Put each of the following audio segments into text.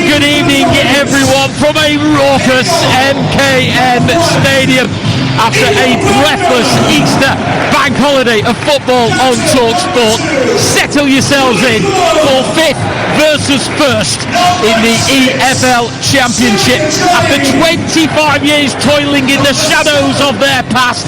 Good evening, everyone, from a raucous MKM Stadium after a breathless Easter bank holiday of football on TalkSport. Settle yourselves in for fifth versus first in the EFL Championship. After 25 years toiling in the shadows of their past,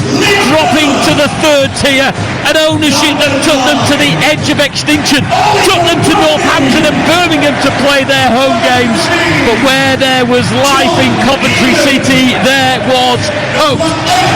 dropping to the third tier, an ownership that took them to the edge of extinction, took them to Northampton and Birmingham to play their home games. But where there was life in Coventry City, there was hope.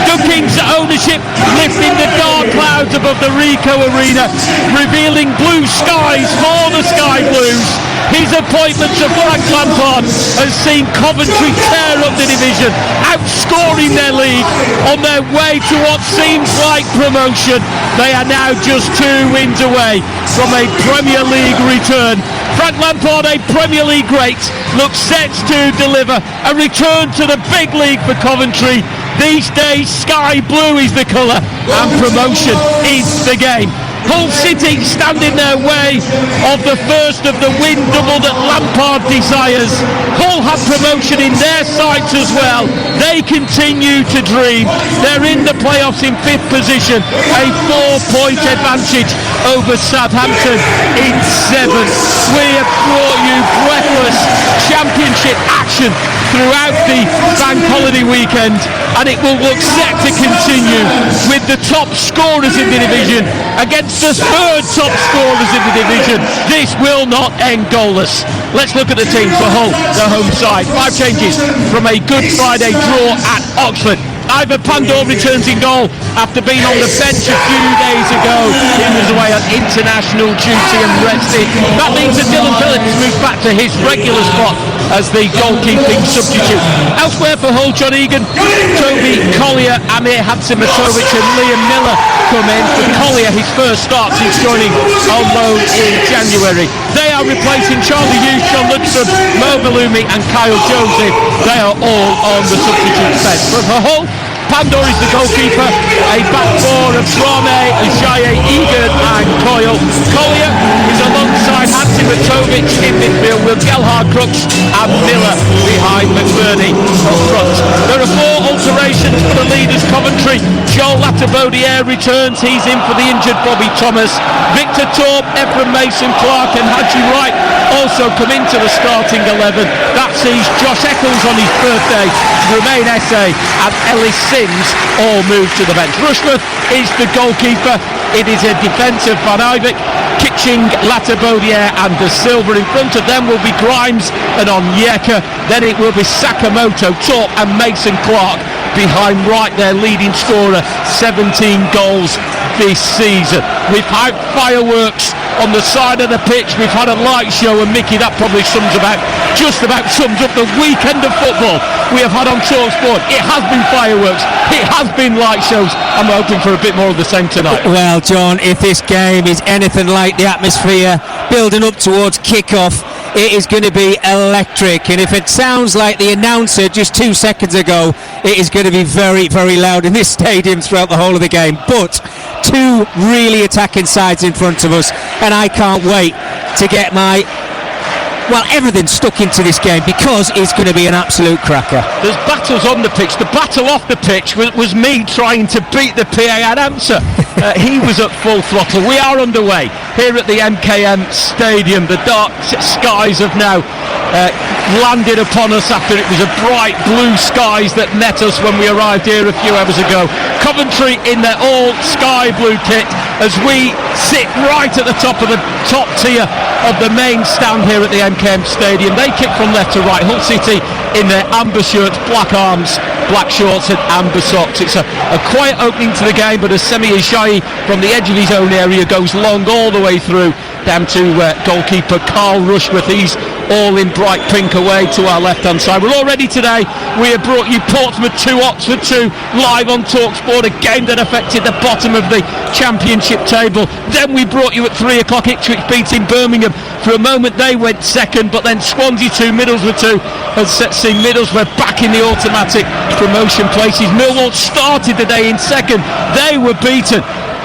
The King's ownership lifting the dark clouds above the Ricoh Arena, revealing blue skies for the Sky Blues. His appointment to Frank Lampard has seen Coventry tear up the division, outscoring their league on their way to what seems like promotion. They are now just 2 wins away from a Premier League return. Frank Lampard, a Premier League great, looks set to deliver a return to the big league for Coventry. These days, sky blue is the colour and promotion is the game. Hull City stand in their way of the first of the win double that Lampard desires. Hull have promotion in their sights as well. They continue to dream. They're in the playoffs in 5th position, a 4-point advantage over Southampton in 7th. We have brought you breathless championship action throughout the bank holiday weekend, and it will look set to continue with the top scorers in the division against the third top scorers in the division. This will not end goalless. Let's look at the team for Hull, the home side. 5 changes from a Good Friday draw at Oxford. Ivor Pandor returns in goal after being on the bench a few days ago. He was away on international duty and rested. That means that Dylan Phillips moves back to his regular spot as the goalkeeping substitute. Elsewhere for Hull, John Egan, Toby Collier, Amir Hadzimatovic and Liam Miller come in. For Collier, his first start since joining on loan in January. They are replacing Charlie Hughes, John Lundstrom, Mo Balumi and Kyle Joseph. They are all on the substitute bench. But for Hull, Pandor is the goalkeeper, a back four of Brame, Ajaye, Egan and Coyle. Collier is alongside Hadzimatovic in midfield with Gelhard Crooks and Miller behind McBurney up front. There are 4 alterations for the leaders Coventry. Joel Latabodiere returns, he's in for the injured Bobby Thomas. Victor Torp, Ephraim Mason Clark and Haji Wright also come into the starting 11. That sees Josh Eccles on his birthday, Romain Esse and Ellis Sims all move to the bench. Rushworth is the goalkeeper. It is a defence of Van Ivik, Kitching, Latabodiere and De Silva. In front of them will be Grimes and Onyeka. Then it will be Sakamoto, Torp and Mason Clark. Behind Wright, their leading scorer, 17 goals this season. We've had fireworks on the side of the pitch. We've had a light show, and Mickey, that probably sums up the weekend of football we have had on TalkSport. It has been fireworks, it has been light shows, and we're hoping for a bit more of the same tonight. Well, John, if this game is anything like the atmosphere building up towards kick-off, it is going to be electric. And if it sounds like the announcer just 2 seconds ago, it is going to be very, very loud in this stadium throughout the whole of the game. But 2 really attacking sides in front of us, and I can't wait to get everything stuck into this game, because it's going to be an absolute cracker. There's battles on the pitch. The battle off the pitch was me trying to beat the PA announcer. He was at full throttle. We are underway here at the MKM Stadium. The dark skies have now landed upon us after it was a bright blue skies that met us when we arrived here a few hours ago. Coventry in their all sky blue kit as we sit right at the top tier of the main stand here at the MKM Stadium. They kick from left to right. Hull City in their amber shirts, black arms, black shorts and amber socks. It's a quiet opening to the game, but as Semi Ajayi from the edge of his own area goes long all the way through down to goalkeeper Carl Rushworth. He's all in bright pink away to our left hand side. Well, already today we have brought you Portsmouth 2, Oxford 2 live on TalkSport, a game that affected the bottom of the championship table. Then we brought you at 3 o'clock Ipswich beating Birmingham. For a moment they went second, but then Swansea 2, Middlesbrough 2 has seen Middlesbrough back in the automatic promotion places. Millwall started the day in second. They were beaten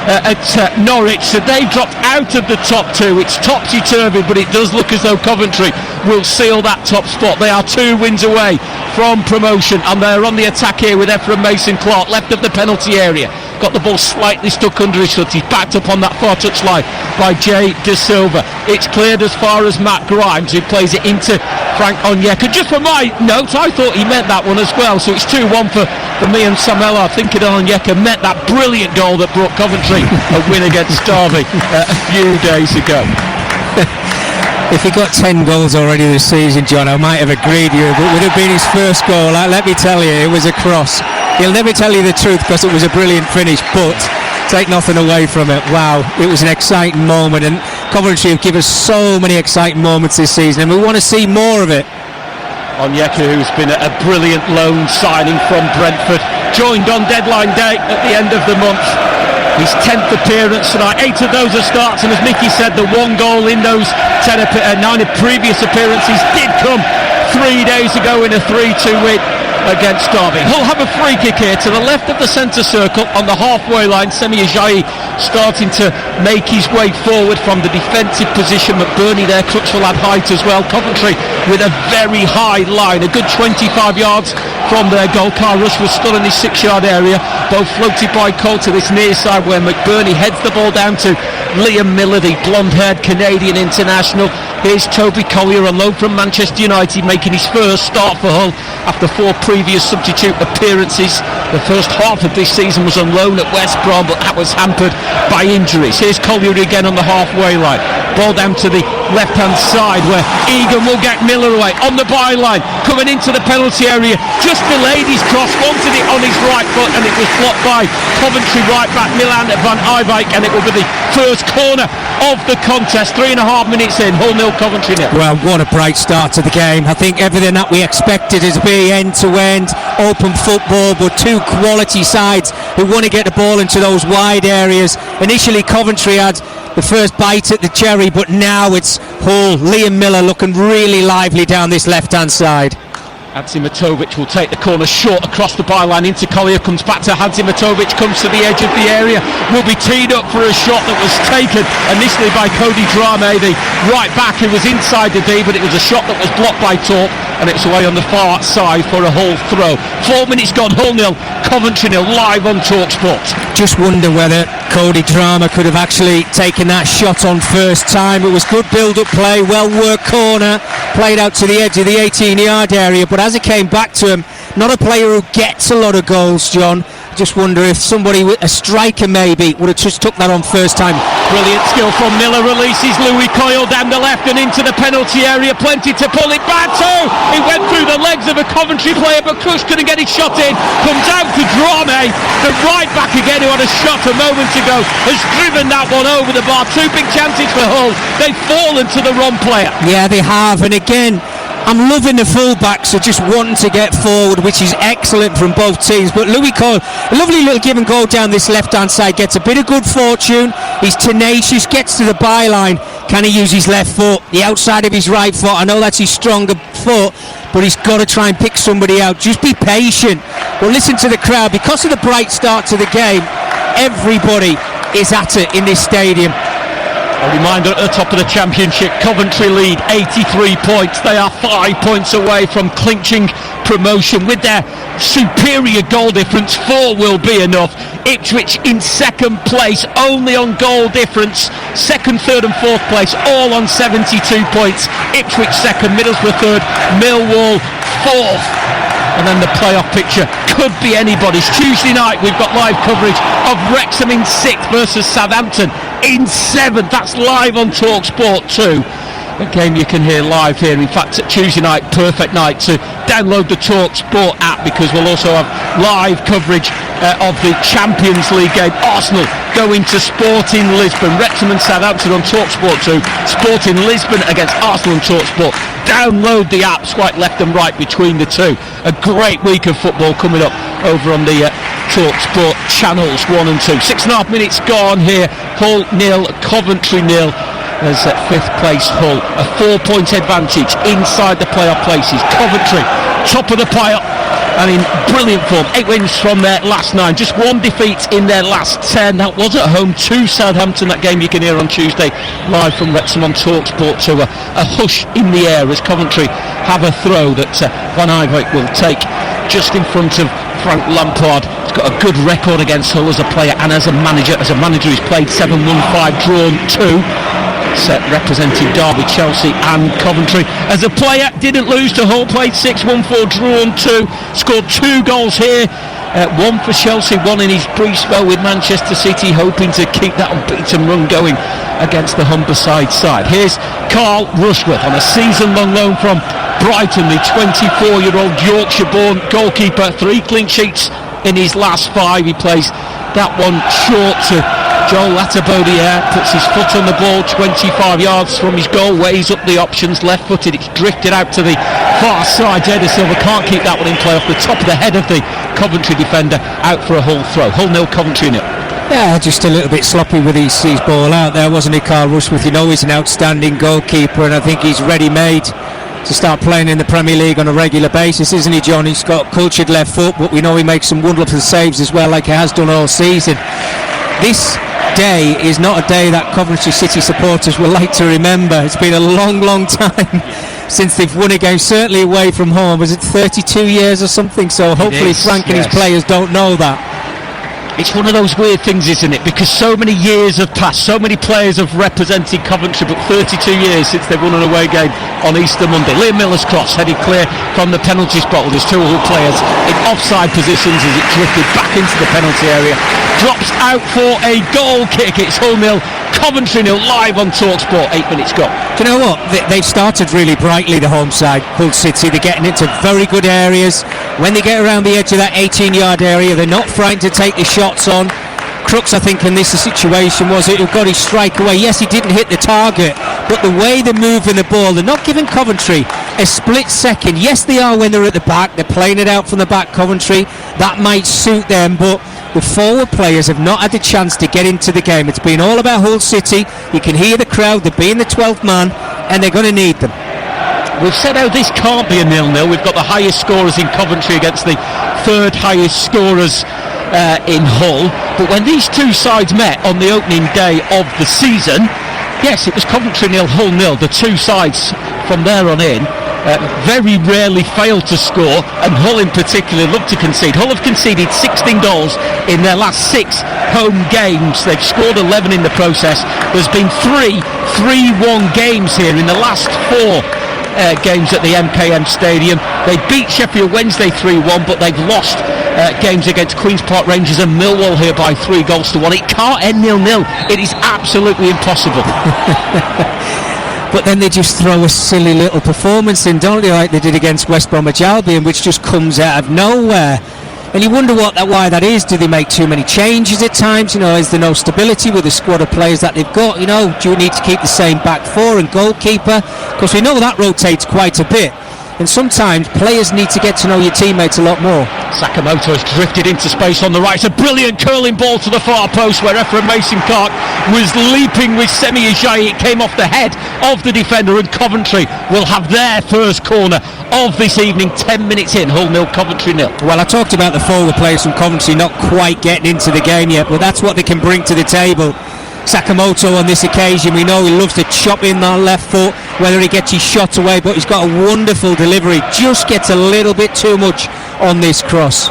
at Norwich, so they dropped out of the top two. It's topsy-turvy, but it does look as though Coventry will seal that top spot. They are 2 wins away from promotion, and they're on the attack here with Ephraim Mason-Clark, left of the penalty area. Got the ball slightly stuck under his foot. He's backed up on that far touch line by Jay De Silva. It's cleared as far as Matt Grimes, who plays it into Frank Onyeka. Just for my notes, I thought he meant that one as well. So it's 2-1 for me and Samuel. I think Onyeka meant that brilliant goal that brought Coventry a win against Derby a few days ago. If he got 10 goals already this season, John, I might have agreed with you, but would have been his first goal. Let me tell you, it was a cross. He'll never tell you the truth because it was a brilliant finish, but take nothing away from it. Wow, it was an exciting moment, and Coventry have given us so many exciting moments this season, and we want to see more of it. Onyeka, who's been a brilliant loan signing from Brentford, joined on deadline day at the end of the month. His 10th appearance tonight, 8 of those are starts, and as Mickey said, the 1 goal in those 9 previous appearances did come 3 days ago in a 3-2 win against Derby. He'll have a free kick here to the left of the centre circle on the halfway line. Semi Ajayi starting to make his way forward from the defensive position. McBurney there, Crutchfield had height as well. Coventry with a very high line, a good 25 yards from their goal. Carl Rush was still in his 6-yard area. Both floated by Cole to this near side where McBurney heads the ball down to Liam Miller, the blonde-haired Canadian international. Here's Toby Collier on loan from Manchester United, making his first start for Hull after 4 previous substitute appearances. The first half of this season was on loan at West Brom, but that was hampered by injuries. Here's Collier again on the halfway line. Ball down to the left-hand side where Egan will get Miller away on the byline, coming into the penalty area, just delayed his cross, wanted it on his right foot, and it was blocked by Coventry right back Milan van Ijbeek, and it will be the first corner of the contest. 3.5 minutes in, Hull 0, Coventry 0. Well, what a bright start to the game. I think everything that we expected is to be end-to-end, open football, but 2 quality sides who want to get the ball into those wide areas. Initially, Coventry had the first bite at the cherry, but now it's Hull. Liam Miller looking really lively down this left-hand side. Hadzimatovic will take the corner short across the byline into Collier, comes back to Hadzimatovic, comes to the edge of the area, will be teed up for a shot that was taken initially by Cody Drame, the right back who was inside the D, but it was a shot that was blocked by Torp, and it's away on the far side for a Hull throw. 4 minutes gone, Hull 0, Coventry 0, live on TalkSport. Just wonder whether Cody Drama could have actually taken that shot on first time. It was good build-up play, well-worked corner, played out to the edge of the 18-yard area, but as it came back to him, not a player who gets a lot of goals, John. Just wonder if somebody, a striker maybe, would have just took that on first time. Brilliant skill from Miller, releases Louis Coyle down the left and into the penalty area, plenty to pull it back to. It went through the legs of a Coventry player, but Crush couldn't get his shot in. Comes out to Drame, the right back again who had a shot a moment ago, has driven that one over the bar. 2 big chances for Hull. They've fallen to the wrong player. Yeah, they have, and again, I'm loving the fullbacks are just wanting to get forward, which is excellent from both teams. But Louis Cole, a lovely little give and go down this left-hand side, gets a bit of good fortune. He's tenacious, gets to the byline. Can he use his left foot, the outside of his right foot? I know that's his stronger foot, but he's got to try and pick somebody out. Just be patient. Well, listen to the crowd. Because of the bright start to the game, everybody is at it in this stadium. A reminder at the top of the Championship, Coventry lead 83 points. They are 5 points away from clinching promotion. With their superior goal difference, 4 will be enough. Ipswich in second place, only on goal difference. Second, third and fourth place, all on 72 points. Ipswich second, Middlesbrough third, Millwall fourth. And then the playoff picture could be anybody's. Tuesday night we've got live coverage of Wrexham in 6th versus Southampton in 7th. That's live on TalkSport 2. A game you can hear live here. In fact, Tuesday night, perfect night to download the TalkSport app, because we'll also have live coverage of the Champions League game. Arsenal going to Sporting Lisbon. Wrexham and Southampton on TalkSport 2. Sporting Lisbon against Arsenal on TalkSport. Download the app, swipe left and right between the two. A great week of football coming up over on the TalkSport channels 1 and 2. 6.5 minutes gone here. Hull 0, Coventry 0. There's 5th place Hull, a 4-point advantage inside the playoff places. Coventry, top of the pile, I mean, brilliant form. 8 wins from their last 9, just 1 defeat in their last 10. That was at home to Southampton. That game you can hear on Tuesday live from Wrexham on TalkSport 2. A hush in the air as Coventry have a throw that Van Ijwijk will take just in front of Frank Lampard. He's got a good record against Hull as a player and as a manager. As a manager, he's played 7-1-5, drawn 2. Representing Derby, Chelsea and Coventry. As a player, didn't lose to Hull, played 6-1-4, drawn 2, scored 2 goals here, 1 for Chelsea, 1 in his brief spell with Manchester City, hoping to keep that unbeaten run going against the Humberside side. Here's Carl Rushworth on a season-long loan from Brighton, the 24-year-old Yorkshire-born goalkeeper. 3 clean sheets in his last 5. He plays that one short to Joel Atabodiere, puts his foot on the ball 25 yards from his goal, weighs up the options, left-footed, it's drifted out to the far side. Jada Silva can't keep that one in play, off the top of the head of the Coventry defender, out for a Hull throw. Hull 0, Coventry 0. Yeah, just a little bit sloppy with his ball out there, wasn't he, Carl Rushworth? You know he's an outstanding goalkeeper, and I think he's ready-made to start playing in the Premier League on a regular basis, isn't he, John? He's got cultured left foot, but we know he makes some wonderful saves as well, like he has done all season. This day is not a day that Coventry City supporters will like to remember. It's been a long time since they've won a game, certainly away from home. Was it 32 years or something? So hopefully Frank and his players don't know that. It's one of those weird things, isn't it? Because so many years have passed, so many players have represented Coventry, but 32 years since they've won an away game on Easter Monday. Liam Miller's cross headed clear from the penalty spot. There's 2 Hull players in offside positions as it drifted back into the penalty area. Drops out for a goal kick. It's Hull 0, Coventry 0, live on TalkSport. 8 minutes gone. Do you know what? They've started really brightly, the home side, Hull City. They're getting into very good areas. When they get around the edge of that 18-yard area, they're not frightened to take the shots on. Crooks, I think, in this situation was it who got his strike away. Yes, he didn't hit the target, but the way they're moving the ball, they're not giving Coventry a split second. Yes, they are when they're at the back. They're playing it out from the back, Coventry. That might suit them, but the forward players have not had the chance to get into the game. It's been all about Hull City. You can hear the crowd. They're being the 12th man, and they're going to need them. We've said how this can't be a 0-0. We've got the highest scorers in Coventry against the 3rd highest scorers in Hull. But when these 2 sides met on the opening day of the season, yes, it was Coventry 0, Hull 0. The 2 sides from there on in very rarely fail to score, and Hull in particular love to concede. Hull have conceded 16 goals in their last 6 home games. They've scored 11 in the process. There's been 3 3-1 games here in the last 4 games at the MKM Stadium. They beat Sheffield Wednesday 3-1, but they've lost games against Queen's Park Rangers and Millwall here by 3 goals to 1. It can't end 0-0. It is absolutely impossible. But then they just throw a silly little performance in, don't they, like they did against West Bromwich Albion, which just comes out of nowhere. And you wonder why that is. Do they make too many changes at times? You know, is there no stability with the squad of players that they've got? You know, do you need to keep the same back 4 and goalkeeper? Because we know that rotates quite a bit. And sometimes players need to get to know your teammates a lot more. Sakamoto has drifted into space on the right. It's a brilliant curling ball to the far post where Ephraim Mason Clark was leaping with Semi Ajayi. It came off the head of the defender, and Coventry will have their first corner of this evening. 10 minutes in, Hull 0, Coventry 0. Well, I talked about the forward players from Coventry not quite getting into the game yet, but that's what they can bring to the table. Sakamoto on this occasion, we know he loves to chop in that left foot, whether he gets his shot away, but he's got a wonderful delivery. Just gets a little bit too much on this cross.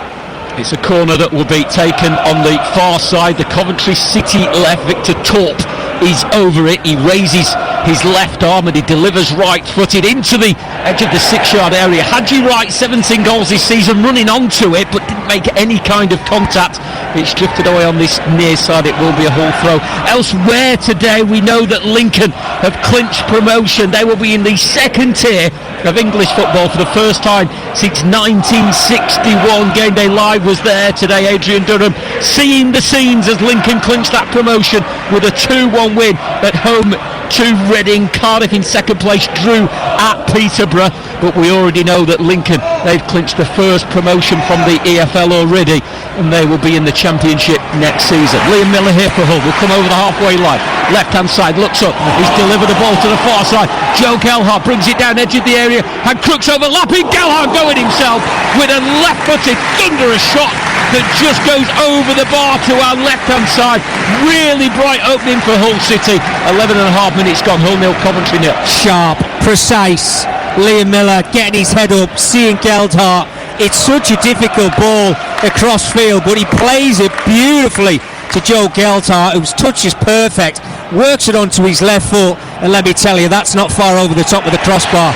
It's a corner that will be taken on the far side. The Coventry City left, Victor Torp is over it. He raises his left arm and he delivers right-footed into the edge of the 6-yard area. Haji Wright, 17 goals this season, running onto it, but didn't make any kind of contact. It's drifted away on this near side. It will be a Hull throw. Elsewhere today, we know that Lincoln have clinched promotion. They will be in the 2nd tier of English football for the first time since 1961. Game Day Live was there today. Adrian Durham seeing the scenes as Lincoln clinched that promotion with a 2-1 win at home to Reading. Cardiff in second place drew at Peterborough, but we already know that Lincoln, they've clinched the first promotion from the EFL already, and they will be in the Championship next season. Liam Miller here for Hull, will come over the halfway line, left hand side, looks up, he's delivered the ball to the far side. Joe Gelhardt brings it down edge of the area, and Crooks overlapping. Gelhardt going himself with a left-footed thunderous shot that just goes over the bar to our left-hand side. Really bright opening for Hull City. 11 and a half minutes gone. Hull 0, Coventry 0. Sharp, precise. Liam Miller getting his head up, seeing Gelhardt. It's such a difficult ball across field, but he plays it beautifully to Joe Gelhardt, whose touch is perfect, works it onto his left foot, and let me tell you, that's not far over the top of the crossbar.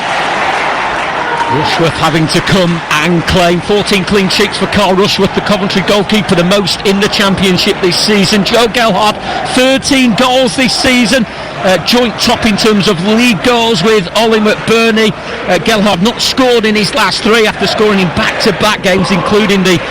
Rushworth having to come and claim 14 clean sheets for Carl Rushworth, the Coventry goalkeeper, the most in the Championship this season. Joe Gelhardt, 13 goals this season, joint top in terms of league goals with Ollie McBurney. Gelhardt not scored in his last three after scoring in back-to-back games, including the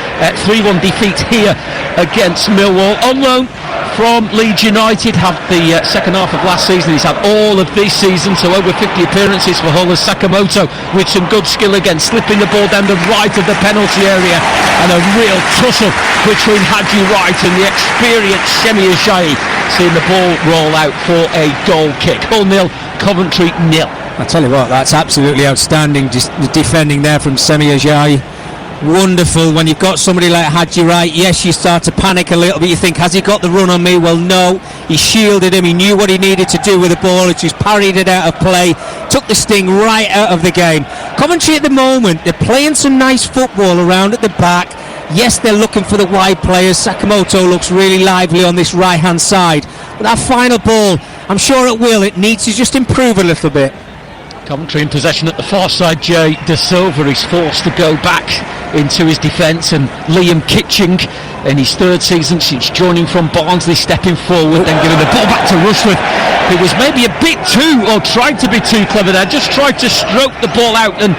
3-1 defeat here against Millwall. On loan from Leeds United, have the second half of last season. He's had all of this season, so over 50 appearances for Hull as Sakamoto with some good skill again, slipping the ball down the right of the penalty area, and a real tussle between Haji Wright and the experienced Semi Ajayi, seeing the ball roll out for a goal kick. Hull 0, Coventry 0. I tell you what, that's absolutely outstanding, just the defending there from Semi Ajayi. Wonderful when you've got somebody like Haji Wright. Yes, you start to panic a little bit. You think, has he got the run on me? Well, no. He shielded him. He knew what he needed to do with the ball. He just parried it out of play, took the sting right out of the game. Coventry at the moment, they're playing some nice football around at the back. Yes, they're looking for the wide players. Sakamoto looks really lively on this right hand side, but that final ball, I'm sure it needs to just improve a little bit. Coventry in possession at the far side. Jay De Silva is forced to go back into his defence, and Liam Kitching in his third season since joining from Barnsley, stepping forward, then giving the ball back to Rushworth, who was maybe a bit too, or tried to be too clever there, just tried to stroke the ball out and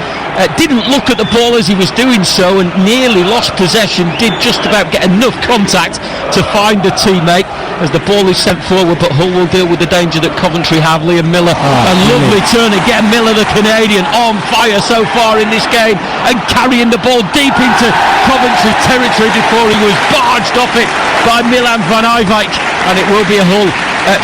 didn't look at the ball as he was doing so, and nearly lost possession. Did just about get enough contact to find a teammate as the ball is sent forward, but Hull will deal with the danger that Coventry have. Liam Miller, a lovely turn again. Miller, the Canadian, on fire so far in this game, and carrying the ball deep into Coventry territory before he was barged off it by Milan van Eyck, and it will be a Hull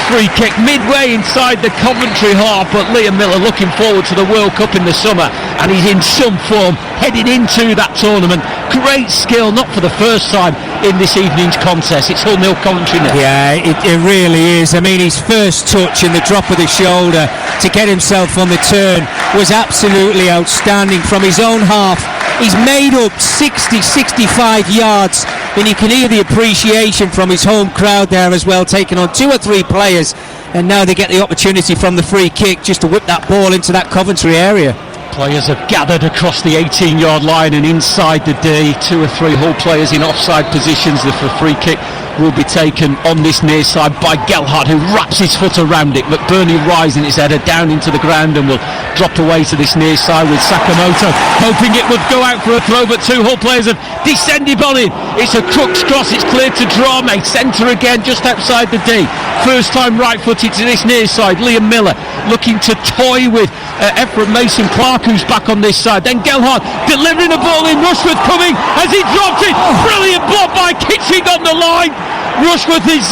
free kick midway inside the Coventry half. But Liam Miller looking forward to the World Cup in the summer, and he's in some form heading into that tournament. Great skill, not for the first time in this evening's contest. It's Hull 0, Coventry 0. Yeah, it really is. I mean, his first touch and the drop of the shoulder to get himself on the turn was absolutely outstanding from his own half. He's made up 60-65 yards, and you can hear the appreciation from his home crowd there as well, taking on 2 or 3 players, and now they get the opportunity from the free kick just to whip that ball into that Coventry area. Players have gathered across the 18-yard line and inside the D. 2 or 3 Hull players in offside positions. The free kick will be taken on this near side by Gelhardt, who wraps his foot around it. McBurney rising his header down into the ground and will drop away to this near side with Sakamoto hoping it would go out for a throw, but 2 Hull players have descended on it. It's a Crooks cross, it's cleared to Drame, centre again just outside the D. First time right footed to this near side. Liam Miller looking to toy with Ephraim Mason-Clark, who's back on this side. Then Gelhardt delivering the ball in. Rushworth coming as he dropped it. Brilliant block by Kitching on the line. Rushworth is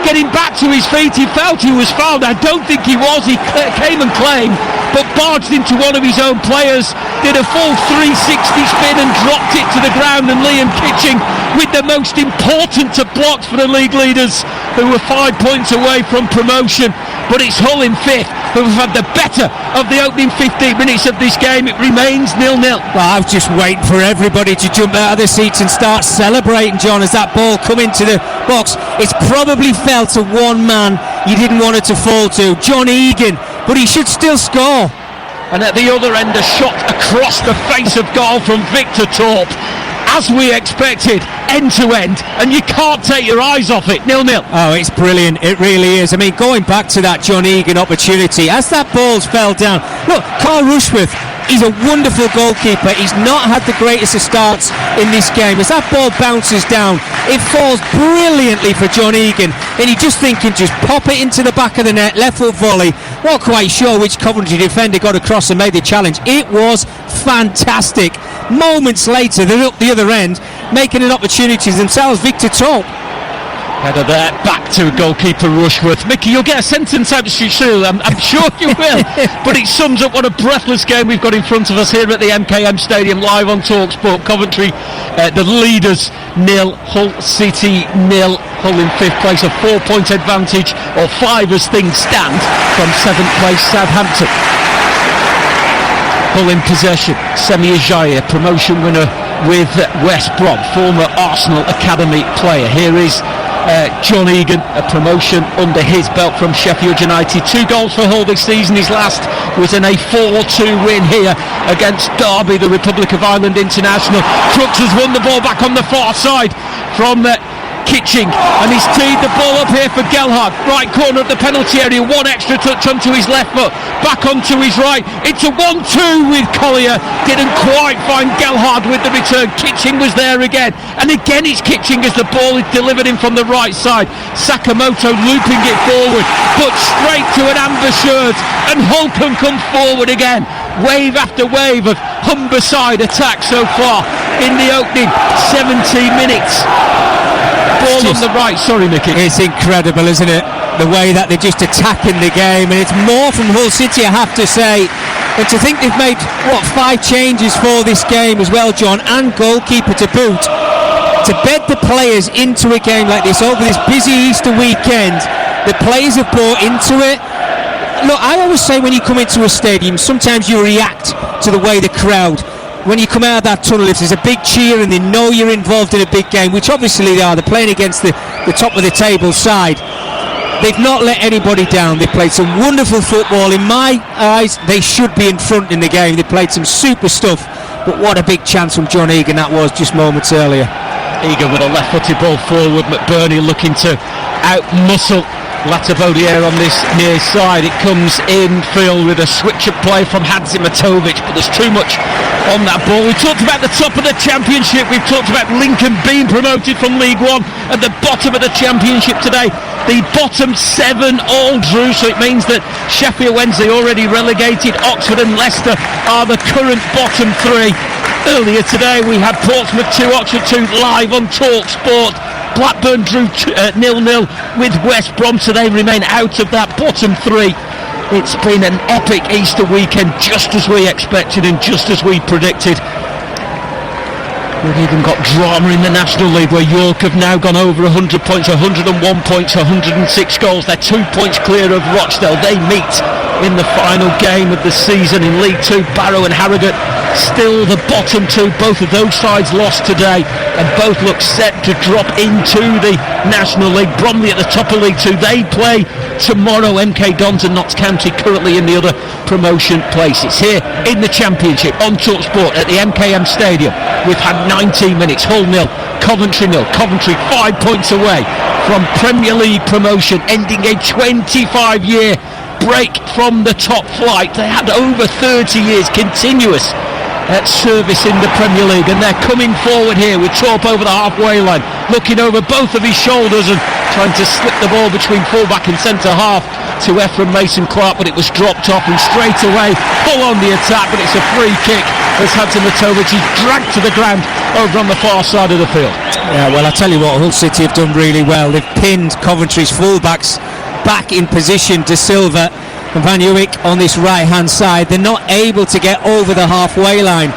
getting back to his feet. He felt he was fouled. I don't think he was. He came and claimed, but barged into one of his own players, did a full 360 spin and dropped it to the ground. And Liam Kitching with the most important of blocks for the league leaders, who were 5 points away from promotion. But it's Hull in 5th, who have had the better of the opening 15 minutes of this game. It remains 0-0. Well, I was just waiting for everybody to jump out of their seats and start celebrating, John, as that ball come into the box. It's probably fell to one man you didn't want it to fall to, John Egan, but he should still score. And at the other end, a shot across the face of goal from Victor Torp, as we expected, end to end, and you can't take your eyes off it. 0-0. Oh, it's brilliant, it really is. I mean, going back to that John Egan opportunity, as that ball's fell down, look, Carl Rushworth, he's a wonderful goalkeeper. He's not had the greatest of starts in this game. As that ball bounces down, it falls brilliantly for John Egan, and he just thinking, just pop it into the back of the net, left foot volley, Not quite sure which Coventry defender got across and made the challenge. It was fantastic. Moments later, they're up the other end, making an opportunity themselves. Victor Torp. Header there, back to goalkeeper Rushworth. Mickey, you'll get a sentence out soon, I'm sure you will. But it sums up what a breathless game we've got in front of us here at the MKM Stadium, live on TalkSport. Coventry, the leaders, 0, Hull City 0. Hull in 5th place, a 4-point advantage, or 5 as things stand, from 7th place Southampton. Hull in possession. Semi Ajayi, promotion winner with West Brom, former Arsenal Academy player. Here is John Egan, a promotion under his belt from Sheffield United. 2 goals for Hull this season. His last was in a 4-2 win here against Derby, the Republic of Ireland international. Crooks has won the ball back on the far side from Kitching, and he's teed the ball up here for Gelhardt, right corner of the penalty area. 1 extra touch onto his left foot, back onto his right. It's a 1-2 with Collier, didn't quite find Gelhardt with the return. Kitching was there again, and again it's Kitching as the ball is delivered in from the right side. Sakamoto looping it forward, but straight to an ambushed, and Hull can come forward again. Wave after wave of Humberside attack so far in the opening 17 minutes. Ball on the right, sorry Mickey. It's incredible, isn't it? The way that they're just attacking the game, and it's more from Hull City, I have to say. And to think they've made, 5 changes for this game as well, John, and goalkeeper to boot. To bed the players into a game like this over this busy Easter weekend, the players have bought into it. Look, I always say when you come into a stadium, sometimes you react to the way the crowd, when you come out of that tunnel, if there's a big cheer and they know you're involved in a big game, which obviously they are, they're playing against the top of the table side. They've not let anybody down. They've played some wonderful football. In my eyes, they should be in front in the game. They played some super stuff, but what a big chance from John Egan that was just moments earlier. Egan with a left-footed ball forward. McBurney looking to out-muscle Latabodier on this near side. It comes in field with a switch of play from Hadzimatovic, but there's too much on that ball. We talked about the top of the championship. We've talked about Lincoln being promoted from League One. At the bottom of the championship today, the bottom 7 all drew, so it means that Sheffield Wednesday already relegated. Oxford and Leicester are the current bottom 3. Earlier today we had Portsmouth 2, Oxford 2 live on TalkSport. Blackburn drew 0-0 with West Brom, so they remain out of that bottom 3. It's been an epic Easter weekend, just as we expected and just as we predicted. We've even got drama in the National League, where York have now gone over 100 points, 101 points, 106 goals. They're 2 points clear of Rochdale. They meet in the final game of the season in League 2. Barrow and Harrogate still the bottom 2. Both of those sides lost today, and both look set to drop into the National League. Bromley at the top of League 2. They play tomorrow. MK Dons and Notts County currently in the other promotion places. Here in the Championship on TalkSport at the MKM Stadium, we've had 19 minutes. Hull 0, Coventry 0. Coventry 5 points away from Premier League promotion, ending a 25-year break from the top flight. They had over 30 years continuous service in the Premier League, and they're coming forward here with Torp over the halfway line, looking over both of his shoulders and trying to slip the ball between fullback and centre half to Ephraim Mason-Clark, but it was dropped off, and straight away full on the attack, but it's a free kick as Hadzimatovic is dragged to the ground over on the far side of the field. Yeah, well, I tell you what, Hull City have done really well. They've pinned Coventry's fullbacks back in position to Silva and Van Uwijk on this right hand side. They're not able to get over the halfway line.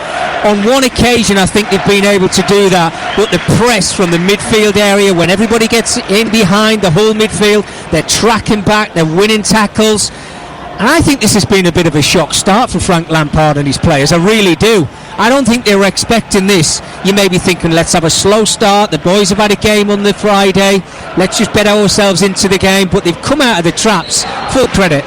On one occasion I think they've been able to do that, but the press from the midfield area, when everybody gets in behind the Hull midfield, they're tracking back, they're winning tackles, and I think this has been a bit of a shock start for Frank Lampard and his players. I really do. I don't think they were expecting this. You may be thinking, let's have a slow start, the boys have had a game on the Friday, let's just bet ourselves into the game, but they've come out of the traps. Full credit.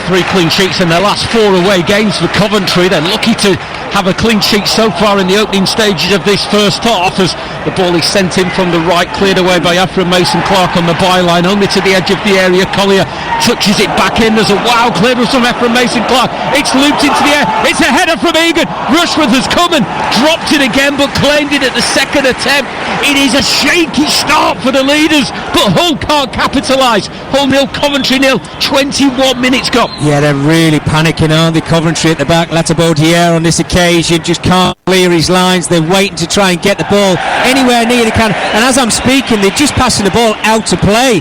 3 clean sheets in their last 4 away games for Coventry. They're lucky to have a clean sheet so far in the opening stages of this first half, as the ball is sent in from the right, cleared away by Afra Mason-Clark on the byline, only to the edge of the area. Collier touches it back in. There's a wild clearance from Afra Mason-Clark. It's looped into the air. It's a header from Egan. Rushworth has come and dropped it again, but claimed it at the second attempt. It is a shaky start for the leaders, but Hull can't capitalise. Hull nil, Coventry nil, 21 minutes gone. Yeah, they're really panicking, aren't they? Coventry at the back. Latabaudiere on this occasion just can't clear his lines. They're waiting to try and get the ball anywhere near the can. And as I'm speaking, they're just passing the ball out to play.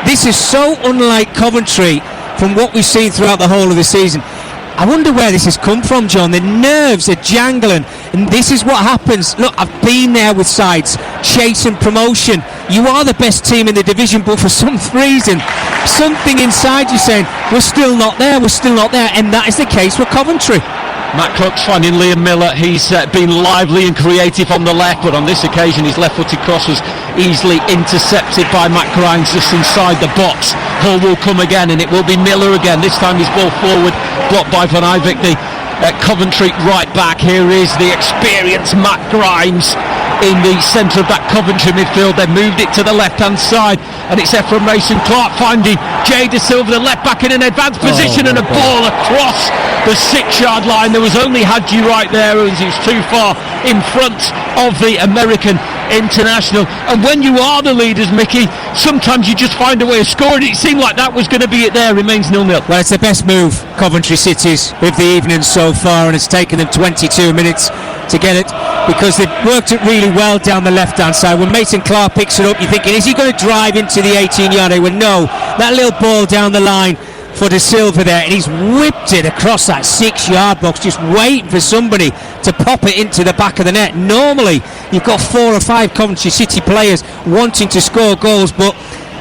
This is so unlike Coventry from what we've seen throughout the whole of the season. I wonder where this has come from, John. The nerves are jangling, and this is what happens. Look, I've been there with sides chasing promotion. You are the best team in the division, but for some reason, something inside you saying, we're still not there, and that is the case with Coventry. Matt Crooks finding Liam Miller. He's been lively and creative on the left, but on this occasion his left-footed cross was easily intercepted by Matt Grimes just inside the box. Hull will come again, and it will be Miller again. This time his ball forward, blocked by Van Ivik, the Coventry right back. Here is the experienced Matt Grimes in the centre of that Coventry midfield. They moved it to the left-hand side, and it's Ephraim Mason-Clark finding Jay De Silva, the left-back, in an advanced position, and a ball across the 6-yard line. There was only Hadji right there, as he was too far in front of the American international. And when you are the leaders, Mickey, sometimes you just find a way of scoring. It seemed like that was going to be it there. Remains 0-0. Well, it's the best move Coventry City's of the evening so far, and it's taken them 22 minutes to get it, because they've worked it really well down the left-hand side. When Mason-Clark picks it up, you're thinking, is he going to drive into the 18-yard area? Well, no. That little ball down the line for De Silva there, and he's whipped it across that 6-yard box, just waiting for somebody to pop it into the back of the net. Normally you've got 4 or 5 Coventry City players wanting to score goals, but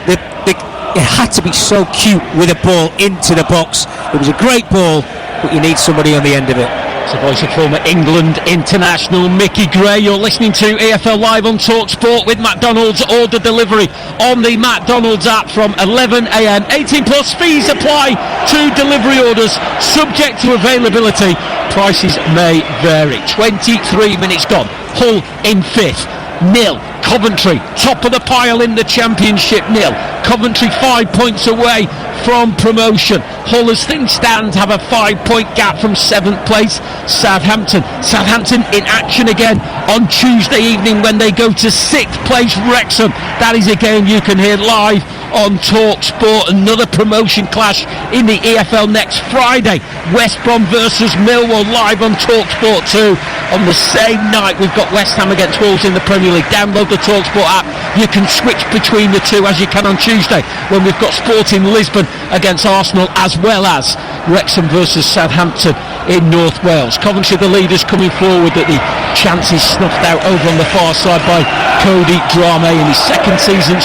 it had to be so cute with a ball into the box. It was a great ball, but you need somebody on the end of it. It's the voice of former England international Mickey Gray. You're listening to EFL Live on TalkSport with McDonald's order delivery on the McDonald's app from 11 a.m. 18 plus fees apply to delivery orders, subject to availability. Prices may vary. 23 minutes gone. Hull in 5th. 0. Coventry top of the pile in the Championship. 0. Coventry 5 points away from promotion. Hull, as things stand, have a 5-point gap from 7th place Southampton in action again on Tuesday evening when they go to 6th place Wrexham. That is a game you can hear live on TalkSport. Another promotion clash in the EFL next Friday. West Brom versus Millwall live on TalkSport 2. On the same night we've got West Ham against Wolves in the Premier League. Download the TalkSport app. You can switch between the two as you can on Tuesday when we've got Sporting Lisbon against Arsenal, as well as Wrexham versus Southampton in North Wales. Coventry the leaders coming forward, that the chance is snuffed out over on the far side by Cody Drame in his second season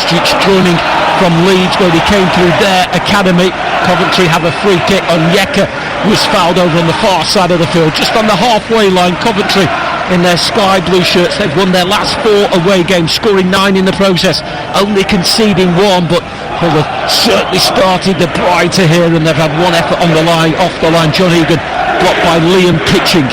joining from Leeds, where he came through their academy. Coventry have a free kick. Onyeka was fouled over on the far side of the field, just on the halfway line. Coventry in their sky blue shirts, they've won their last 4 away games, scoring 9 in the process, only conceding 1, but Hull have certainly started the brighter here, and they've had 1 effort on the line, off the line. John Egan blocked by Liam Kitching.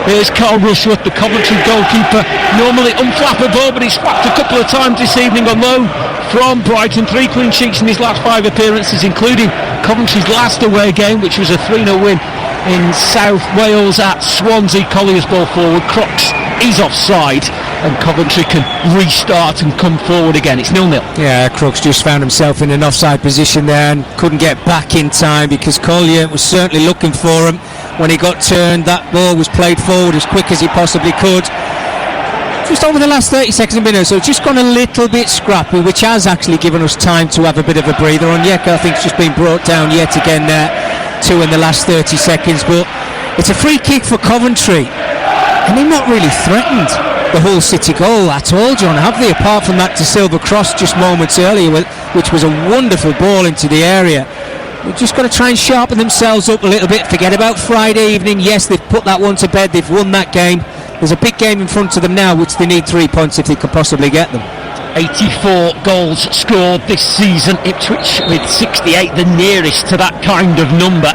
Here's Carl Rushworth, the Coventry goalkeeper, normally unflappable, but he's flapped a couple of times this evening on loan from Brighton. 3 clean sheets in his last 5 appearances, including Coventry's last away game, which was a 3-0 win in South Wales at Swansea. Collier's ball forward, Crooks is offside, and Coventry can restart and come forward again. It's 0-0. Yeah, Crooks just found himself in an offside position there and couldn't get back in time, because Collier was certainly looking for him. When he got turned, that ball was played forward as quick as he possibly could. Just over the last 30 seconds of a minute, so it's just gone a little bit scrappy, which has actually given us time to have a bit of a breather. Onyeka, I think, has just been brought down yet again there, 2 in the last 30 seconds. But it's a free kick for Coventry, and they've not really threatened the Hull City goal at all, John, have they? Apart from that De Silva cross just moments earlier, which was a wonderful ball into the area. They've just got to try and sharpen themselves up a little bit. Forget about Friday evening. Yes, they've put that one to bed. They've won that game. There's a big game in front of them now, which they need 3 points if they could possibly get them. 84 goals scored this season. Ipswich with 68, the nearest to that kind of number.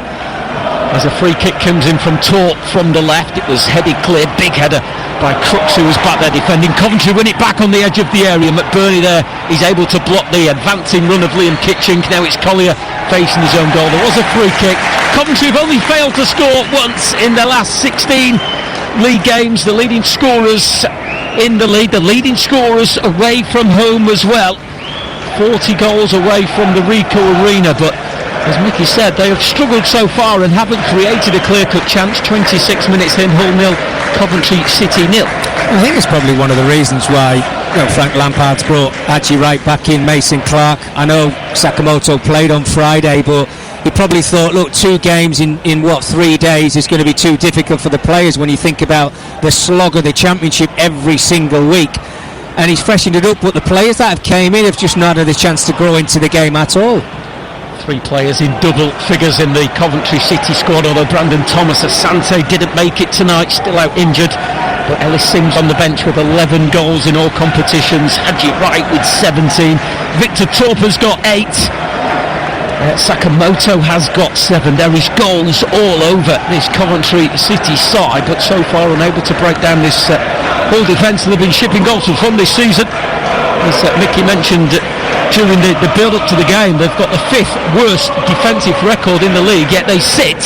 As a free kick comes in from Torp from the left, it was headed clear, big header by Crooks, who was back there defending. Coventry win it back on the edge of the area. McBurney there, he's able to block the advancing run of Liam Kitching. Now it's Collier facing his own goal. There was a free kick. Coventry have only failed to score once in the last 16 league games. The leading scorers in the league, the leading scorers away from home as well. 40 goals away from the Ricoh Arena, but as Mickey said, they have struggled so far and haven't created a clear-cut chance. 26 minutes in, Hull 0, Coventry City 0. I think it's probably one of the reasons why Frank Lampard's brought Haji Wright back in, Mason Clark. I know Sakamoto played on Friday, but he probably thought, look, 2 games in 3 days is going to be too difficult for the players when you think about the slog of the Championship every single week. And he's freshened it up, but the players that have came in have just not had a chance to grow into the game at all. 3 players in double figures in the Coventry City squad, although Brandon Thomas Asante didn't make it tonight, still out injured. But Ellis Sims on the bench with 11 goals in all competitions. Haji Wright with 17. Victor Torp has got 8. Sakamoto has got 7. There is goals all over this Coventry City side, but so far unable to break down this Hull defence. They've been shipping goals from this season. As Mickey mentioned during the build-up to the game, they've got the 5th worst defensive record in the league, yet they sit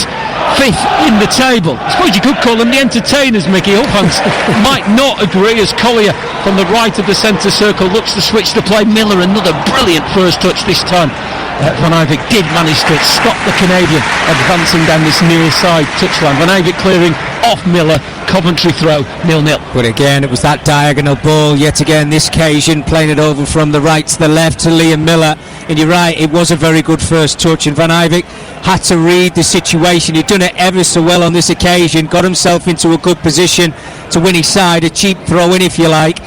5th in the table. I suppose you could call them the entertainers, Mickey. Hull fans might not agree, as Collier from the right of the centre circle looks to switch to play. Miller, another brilliant first touch this time. Van Eyck did manage to stop the Canadian advancing down this near side touchline. Van Eyck clearing off Miller. Coventry throw 0-0. But again, it was that diagonal ball yet again this occasion, playing it over from the right to the left to Liam Miller. And you're right, it was a very good first touch, and Van Eyck had to read the situation. He'd done it ever so well on this occasion, got himself into a good position to win his side, a cheap throw in if you like.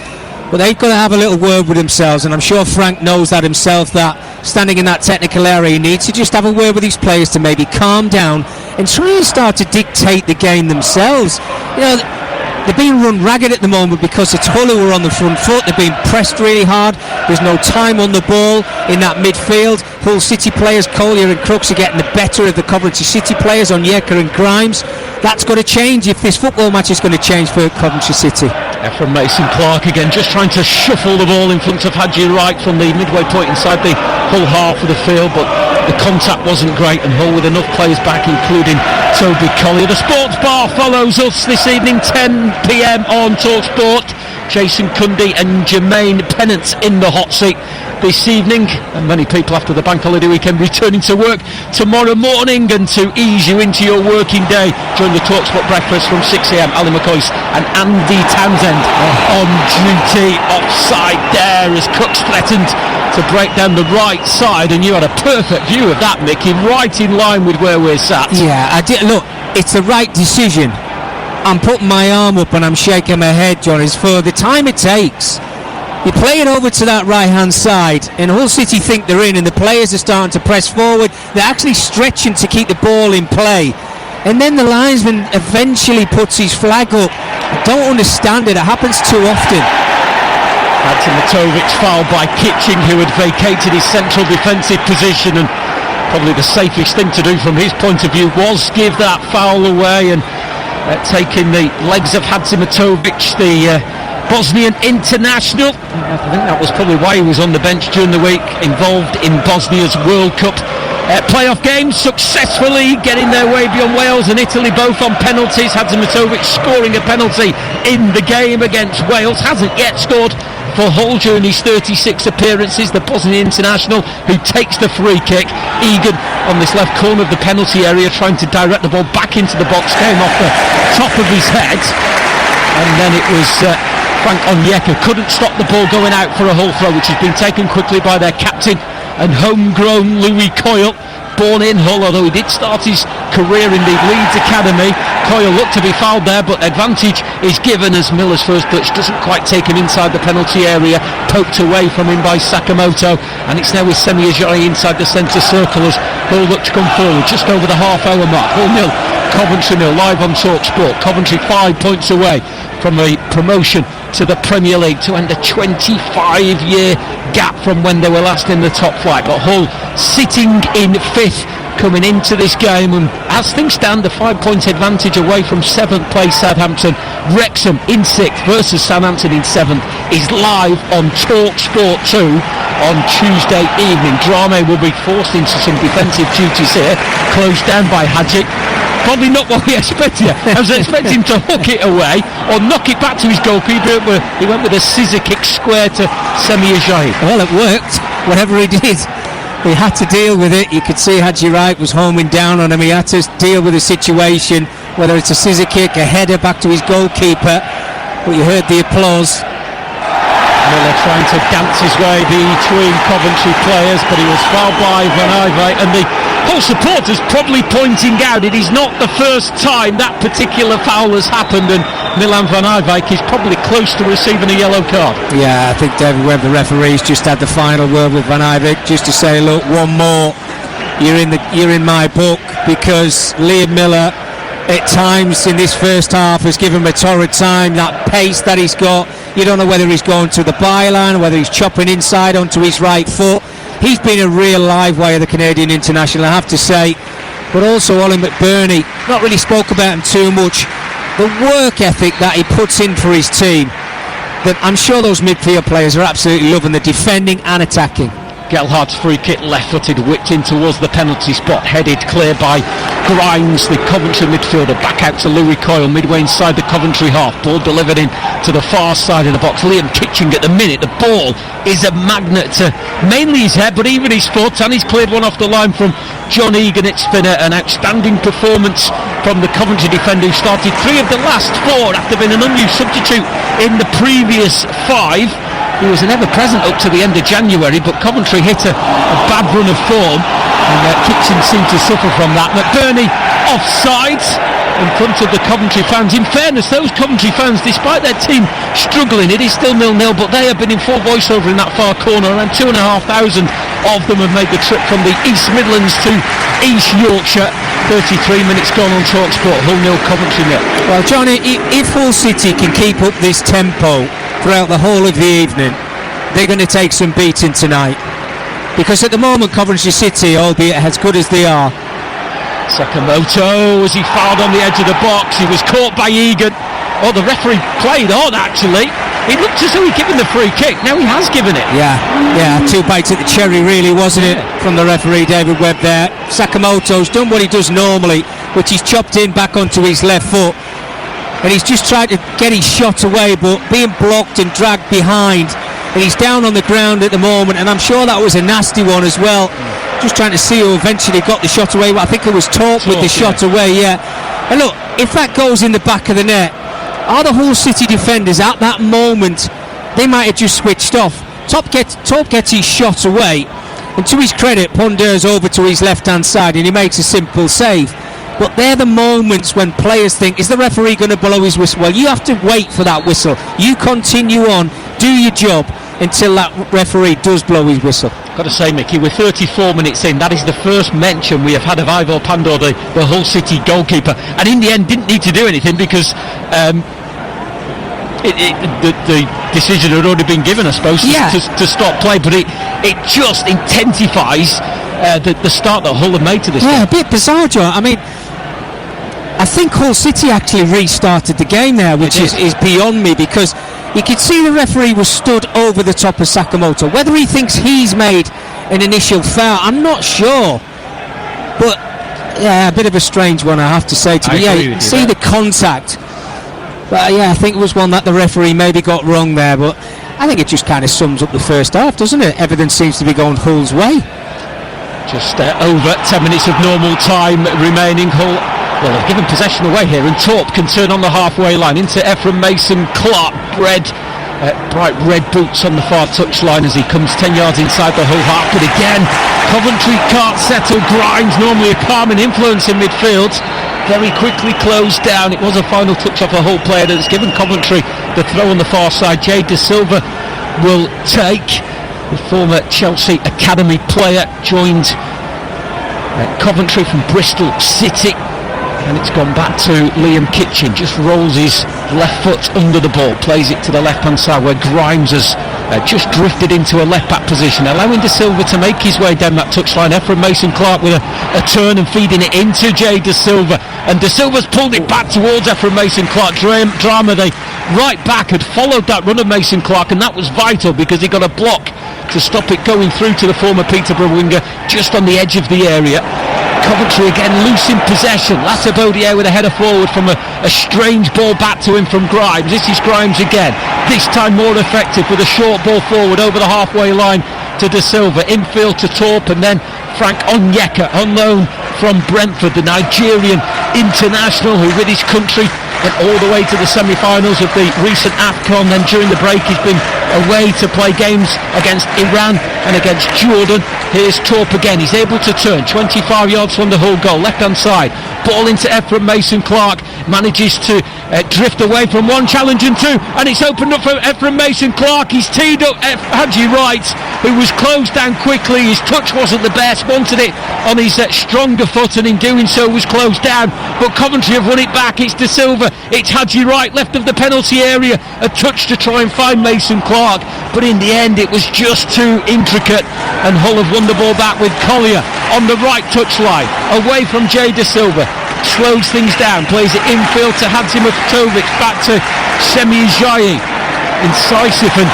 But they've got to have a little word with themselves, and I'm sure Frank knows that himself, that standing in that technical area, he needs to just have a word with his players to maybe calm down and try and start to dictate the game themselves. They're being run ragged at the moment because it's Hull who are on the front foot. They're being pressed really hard. There's no time on the ball in that midfield. Hull City players, Collier and Crooks, are getting the better of the Coventry City players on Yeka and Grimes. That's got to change if this football match is going to change for Coventry City. From Mason Clark again, just trying to shuffle the ball in front of Haji Wright from the midway point inside the Hull half of the field, but the contact wasn't great, and Hull with enough players back, including Toby Collier. The Sports Bar follows us this evening, 10 p.m. on TalkSport. Jason Cundy and Jermaine Pennant in the hot seat this evening, and many people after the bank holiday weekend returning to work tomorrow morning, and to ease you into your working day during the TalkSport breakfast from 6am, Ali McCoy and Andy Townsend on duty. Offside there as Cooks threatened to break down the right side, and you had a perfect view of that, Mickey, right in line with where we're sat. Yeah, I did. Look, it's the right decision. I'm putting my arm up and I'm shaking my head, John, is for the time it takes. You play it over to that right-hand side, and Hull City think they're in, and the players are starting to press forward. They're actually stretching to keep the ball in play. And then the linesman eventually puts his flag up. I don't understand it. It happens too often. Hadzimatovic's foul by Kitching, who had vacated his central defensive position, and probably the safest thing to do from his point of view was give that foul away, and taking the legs of Hadzimatovic, the Bosnian international. I think that was probably why he was on the bench during the week, involved in Bosnia's World Cup playoff games, successfully getting their way beyond Wales and Italy, both on penalties. Hadzimatovic scoring a penalty in the game against Wales. Hasn't yet scored for Hull during his 36 appearances. The Bosnian international, who takes the free kick. Egan on this left corner of the penalty area, trying to direct the ball back into the box, came off the top of his head, and then it was Frank Onyeka couldn't stop the ball going out for a Hull throw, which has been taken quickly by their captain and homegrown Louis Coyle, born in Hull, although he did start his career in the Leeds Academy. Coyle looked to be fouled there, but advantage is given as Miller's first touch doesn't quite take him inside the penalty area, poked away from him by Sakamoto, and it's now with Semi Ajayi inside the centre circle as Hull look to come forward just over the half-hour mark. Hull 0, Coventry 0, live on TalkSport. Coventry 5 points away from a promotion to the Premier League to end a 25-year gap from when they were last in the top flight. But Hull sitting in 5th coming into this game, and as things stand, the 5-point advantage away from 7th place Southampton. Wrexham in 6th versus Southampton in 7th is live on Talk Sport 2 on Tuesday evening. Drame will be forced into some defensive duties here, closed down by Hadjic. Probably not what we expected. I was expecting him to hook it away or knock it back to his goalkeeper. He went with a scissor kick square to Semi Ajayi. Well, it worked, whatever he did. He had to deal with it. You could see Hadji Wright was homing down on him. He had to deal with the situation, whether it's a scissor kick, a header back to his goalkeeper. But you heard the applause. Miller trying to dance his way between Coventry players, but he was fouled by Van Ivey, and the whole supporters probably pointing out it is not the first time that particular foul has happened, and Milan Van Ivey is probably close to receiving a yellow card. Yeah, I think David Webb, the referee's just had the final word with Van Ivey, just to say, look, one more, you're in my book, because Liam Miller at times in this first half has given him a torrid time. That pace that he's got, you don't know whether he's going to the byline, whether he's chopping inside onto his right foot. He's been a real live wire, the Canadian international, I have to say. But also Ollie McBurney, not really spoke about him too much. The work ethic that he puts in for his team, that I'm sure those midfield players are absolutely loving, the defending and attacking. Gelhardt's free kick, left-footed, whipped in towards the penalty spot, headed clear by Grimes, the Coventry midfielder, back out to Louis Coyle, midway inside the Coventry half, ball delivered in to the far side of the box. Liam Kitching at the minute, the ball is a magnet to mainly his head, but even his foot, and he's cleared one off the line from John Egan at spinner. An outstanding performance from the Coventry defender, who started 3 of the last 4 after being an unused substitute in the previous 5. He was an ever-present up to the end of January, but Coventry hit a bad run of form, and Kitchen seemed to suffer from that. McBurney offside in front of the Coventry fans. In fairness, those Coventry fans, despite their team struggling, it is still 0-0, but they have been in full voiceover in that far corner. Around 2,500 of them have made the trip from the East Midlands to East Yorkshire. 33 minutes gone on TalkSport. Hull 0, Coventry 0. Well, Johnny, if Hull City can keep up this tempo throughout the whole of the evening, they're going to take some beating tonight, because at the moment Coventry City, albeit as good as they are. Sakamoto, as he fouled on the edge of the box, he was caught by Egan. Oh, the referee played on, actually. It looked as though he'd given the free kick. Now he has given it. Yeah, 2 bites at the cherry, really, wasn't it, from the referee David Webb there. Sakamoto's done what he does normally, which he's chopped in back onto his left foot, and he's just tried to get his shot away, but being blocked and dragged behind, and he's down on the ground at the moment, and I'm sure that was a nasty one as well. Just trying to see who eventually got the shot away. I think it was Torp with the shot away, yeah. And look, if that goes in the back of the net, are the Hull City defenders at that moment, they might have just switched off. Torp gets his shot away, and to his credit, Ponder's over to his left-hand side, and he makes a simple save. But they're the moments when players think, is the referee going to blow his whistle? Well, you have to wait for that whistle. You continue on, do your job until that referee does blow his whistle. Got to say, Mickey, we're 34 minutes in. That is the first mention we have had of Ivor Pandor, the Hull City goalkeeper, and in the end didn't need to do anything, because the decision had already been given, I suppose, to stop play, but it just intensifies the start that Hull have made to this game. A bit bizarre, John. I mean, I think Hull City actually restarted the game there, which is beyond me, because you could see the referee was stood over the top of Sakamoto. Whether he thinks he's made an initial foul, I'm not sure. But yeah, a bit of a strange one, I have to say. You can see the contact. But yeah, I think it was one that the referee maybe got wrong there. But I think it just kind of sums up the first half, doesn't it? Everything seems to be going Hull's way. Just over 10 minutes of normal time remaining. Hull, well, they've given possession away here, and Torp can turn on the halfway line into Ephraim Mason Clark. Bright red boots on the far touchline as he comes 10 yards inside the Hull half. But again, Coventry can't settle. Grimes, normally a calming influence in midfield, very quickly closed down. It was a final touch off a Hull player that's given Coventry the throw on the far side. Jade De Silva will take. The former Chelsea Academy player joined Coventry from Bristol City, and it's gone back to Liam Kitchen. Just rolls his left foot under the ball, plays it to the left hand side where Grimes has just drifted into a left-back position, allowing De Silva to make his way down that touchline. Ephraim Mason-Clark with a turn and feeding it into Jay De Silva, and De Silva's pulled it back towards Ephraim Mason-Clark. Drama, they right back had followed that run of Mason-Clark, and that was vital because he got a block to stop it going through to the former Peterborough winger just on the edge of the area. Coventry again loose in possession. Latabodier with a header forward from a strange ball back to him from Grimes. This is Grimes again, this time more effective with a short ball forward over the halfway line to De Silva, infield to Torp, and then Frank Onyeka on loan from Brentford, the Nigerian international who with his country went all the way to the semi-finals of the recent AFCON. Then during the break he's been away to play games against Iran and against Jordan. Here's Torp again, he's able to turn 25 yards from the Hull goal, left hand side, ball into Ephraim Mason-Clark, manages to drift away from one challenge and two, and it's opened up for Ephraim Mason-Clark. He's teed up Haji Wright, who was closed down quickly. His touch wasn't the best, wanted it on his stronger foot, and in doing so was closed down, but Coventry have won it back. It's De Silva, it's Haji Wright left of the penalty area, a touch to try and find Mason-Clark, but in the end it was just too intricate, and Hull have won the ball back with Collier on the right touchline, away from Jay De Silva, slows things down, plays it infield to Hadzimatovic, back to Semi Ajayi. Incisive and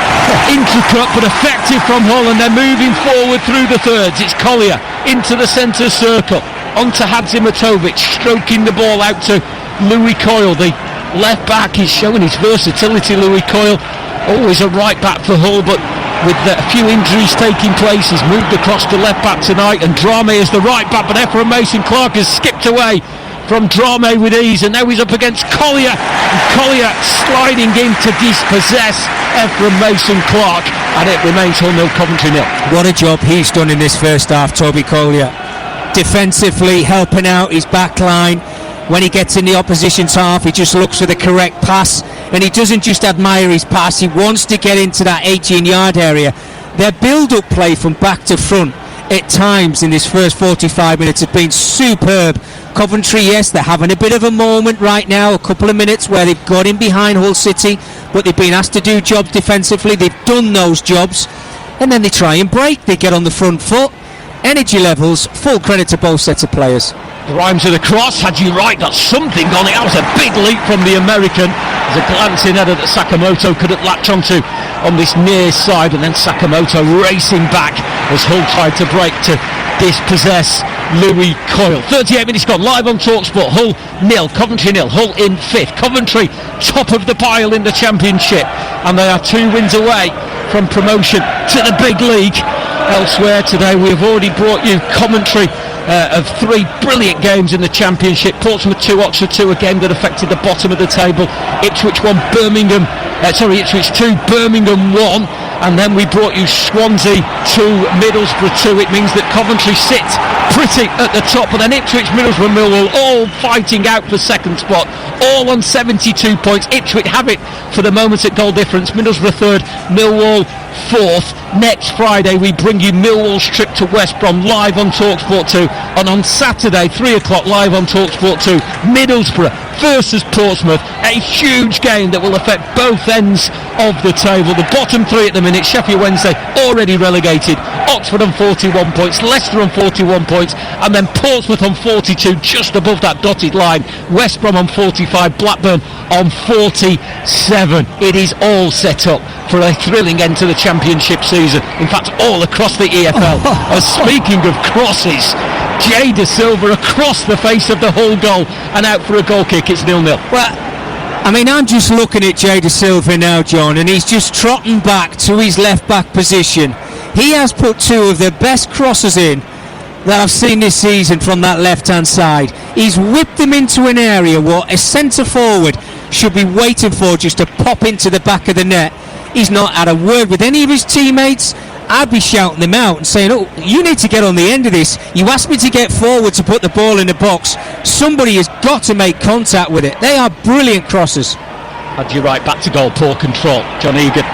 intricate but effective from Hull, and they're moving forward through the thirds. It's Collier into the centre circle, onto Hadzimatovic, stroking the ball out to Louis Coyle, the left back. He's showing his versatility, Louis Coyle, always a right back for Hull, but with a few injuries taking place, he's moved across to left back tonight, and Drame is the right back, but Ephraim Mason-Clark has skipped away from Drame with ease, and now he's up against Collier, and Collier sliding in to dispossess Ephraim Mason-Clark, and it remains Hull 0, Coventry 0. What a job he's done in this first half, Toby Collier, defensively helping out his back line. When he gets in the opposition's half, he just looks for the correct pass, and he doesn't just admire his pass, he wants to get into that 18-yard area. Their build-up play from back to front at times in this first 45 minutes has been superb. Coventry, yes, they're having a bit of a moment right now, a couple of minutes where they've got in behind Hull City, but they've been asked to do jobs defensively. They've done those jobs, and then they try and break, they get on the front foot. Energy levels, full credit to both sets of players. Grimes with a cross, Haji Wright got something on it. That was a big leap from the American. There's a glancing header that Sakamoto couldn't latch onto on this near side, and then Sakamoto racing back as Hull tried to break to dispossess Louis Coyle. 38 minutes gone, live on TalkSport. Hull 0, Coventry 0, Hull in 5th. Coventry top of the pile in the Championship, and they are 2 wins away from promotion to the big league. Elsewhere today we have already brought you commentary of 3 brilliant games in the Championship. Portsmouth 2, Oxford 2, a game that affected the bottom of the table. Ipswich 2, Birmingham 1, and then we brought you Swansea 2, Middlesbrough 2. It means that Coventry sit pretty at the top, and then Ipswich, Middlesbrough, Millwall all fighting out for second spot, all on 72 points. Ipswich have it for the moment at goal difference, Middlesbrough 3rd, Millwall 4th. Next Friday we bring you Millwall's trip to West Brom live on TalkSport 2, and on Saturday 3 o'clock live on TalkSport 2, Middlesbrough versus Portsmouth, a huge game that will affect both ends of the table. The bottom 3 at the minute, Sheffield Wednesday already relegated, Oxford on 41 points, Leicester on 41 points, and then Portsmouth on 42, just above that dotted line, West Brom on 45, Blackburn on 47. It is all set up for a thrilling end to the Championship season, in fact all across the EFL. Speaking of crosses, Jay De Silva across the face of the Hull goal and out for a goal kick. It's 0-0. Well, I mean, I'm just looking at Jay De Silva now, John, and he's just trotting back to his left back position. He has put 2 of the best crosses in that I've seen this season from that left hand side. He's whipped them into an area what a centre forward should be waiting for, just to pop into the back of the net. He's not had a word with any of his teammates. I'd be shouting them out and saying, oh, you need to get on the end of this. You asked me to get forward to put the ball in the box. Somebody has got to make contact with it. They are brilliant crosses. Haji Wright back to goal, poor control. John Egan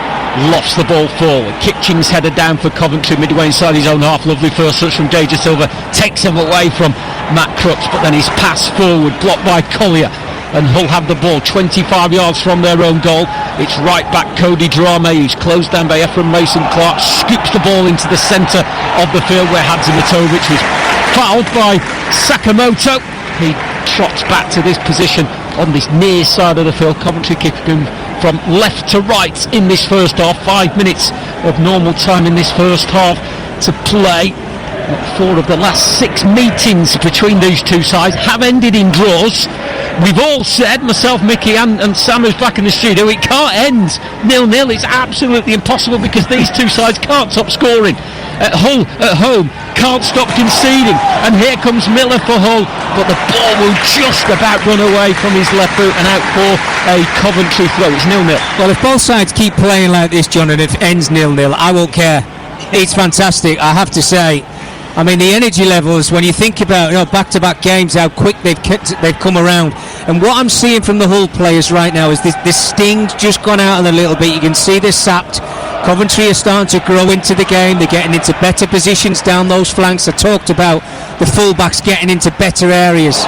lofts the ball forward. Kitchings headed down for Coventry midway inside his own half. Lovely first touch from Jay De Silva, takes him away from Matt Crooks, but then his pass forward blocked by Collier. and Hull have the ball 25 yards from their own goal. It's right back Cody Drame, who's closed down by Ephraim Mason-Clark, scoops the ball into the centre of the field where Hadzimatovic was fouled by Sakamoto. He trots back to this position on this near side of the field. Coventry kicking from left to right in this first half. 5 minutes of normal time in this first half to play. 4 of the last 6 meetings between these two sides have ended in draws. We've all said, myself, Mickey and Sam who's back in the studio, it can't end 0-0. It's absolutely impossible because these two sides can't stop scoring. Hull at home can't stop conceding, and here comes Miller for Hull, but the ball will just about run away from his left boot and out for a Coventry throw. It's 0-0. Well, if both sides keep playing like this, John, and if it ends 0-0, I won't care. It's fantastic, I have to say. I mean, the energy levels, when you think about back-to-back games, how quick they've come around. And what I'm seeing from the Hull players right now is this sting's just gone out a little bit. You can see they're sapped. Coventry are starting to grow into the game. They're getting into better positions down those flanks. I talked about the full-backs getting into better areas.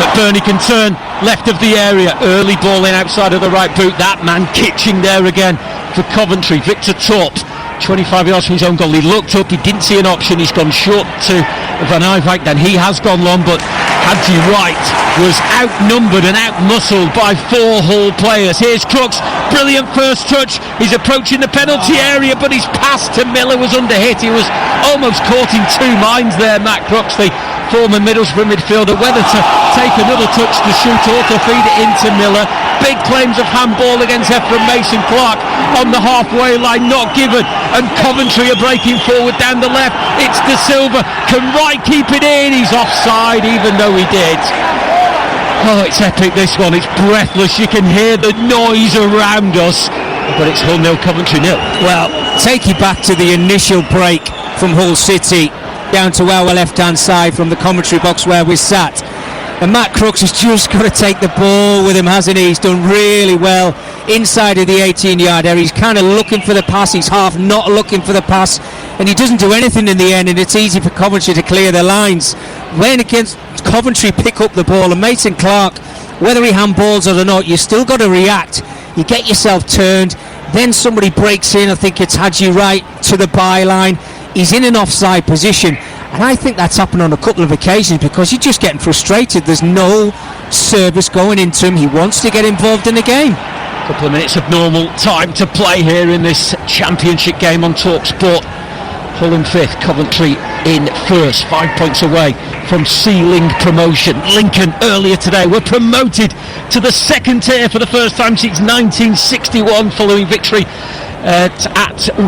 McBurney can turn left of the area. Early ball in outside of the right boot. That man Kitching there again for Coventry. Victor Torps, 25 yards from his own goal. He looked up, he didn't see an option, he's gone short to Van Ijvaak, then he has gone long, but Hadji Wright was outnumbered and outmuscled by 4 Hull players. Here's Crooks, brilliant first touch, he's approaching the penalty area, but his pass to Miller was underhit. He was almost caught in 2 minds there, Matt Crooks, the former Middlesbrough midfielder, whether to take another touch to shoot or to feed it into Miller. Big claims of handball against Ephraim Mason-Clark on the halfway line, not given, and Coventry are breaking forward down the left. It's De Silva, can Wright keep it in? He's offside even though he did. Oh, it's epic, this one, it's breathless, you can hear the noise around us, but it's Hull 0, Coventry 0. Well, take you back to the initial break from Hull City down to our left-hand side from the commentary box where we sat. And Matt Crooks has just got to take the ball with him, hasn't he? He's done really well inside of the 18-yard area. He's kind of looking for the pass. He's half not looking for the pass. And he doesn't do anything in the end, and it's easy for Coventry to clear the lines. When against Coventry pick up the ball, and Mason Clark, whether he handballs or not, you still got to react. You get yourself turned. Then somebody breaks in. I think it's Hadji Wright to the byline. He's in an offside position. And I think that's happened on a couple of occasions because he's just getting frustrated. There's no service going into him. He wants to get involved in the game. A couple of minutes of normal time to play here in this championship game on TalkSport. Hull in 5th, Coventry in 1st, 5 points away from ceiling promotion. Lincoln earlier today were promoted to the 2nd tier for the first time since 1961 following victory at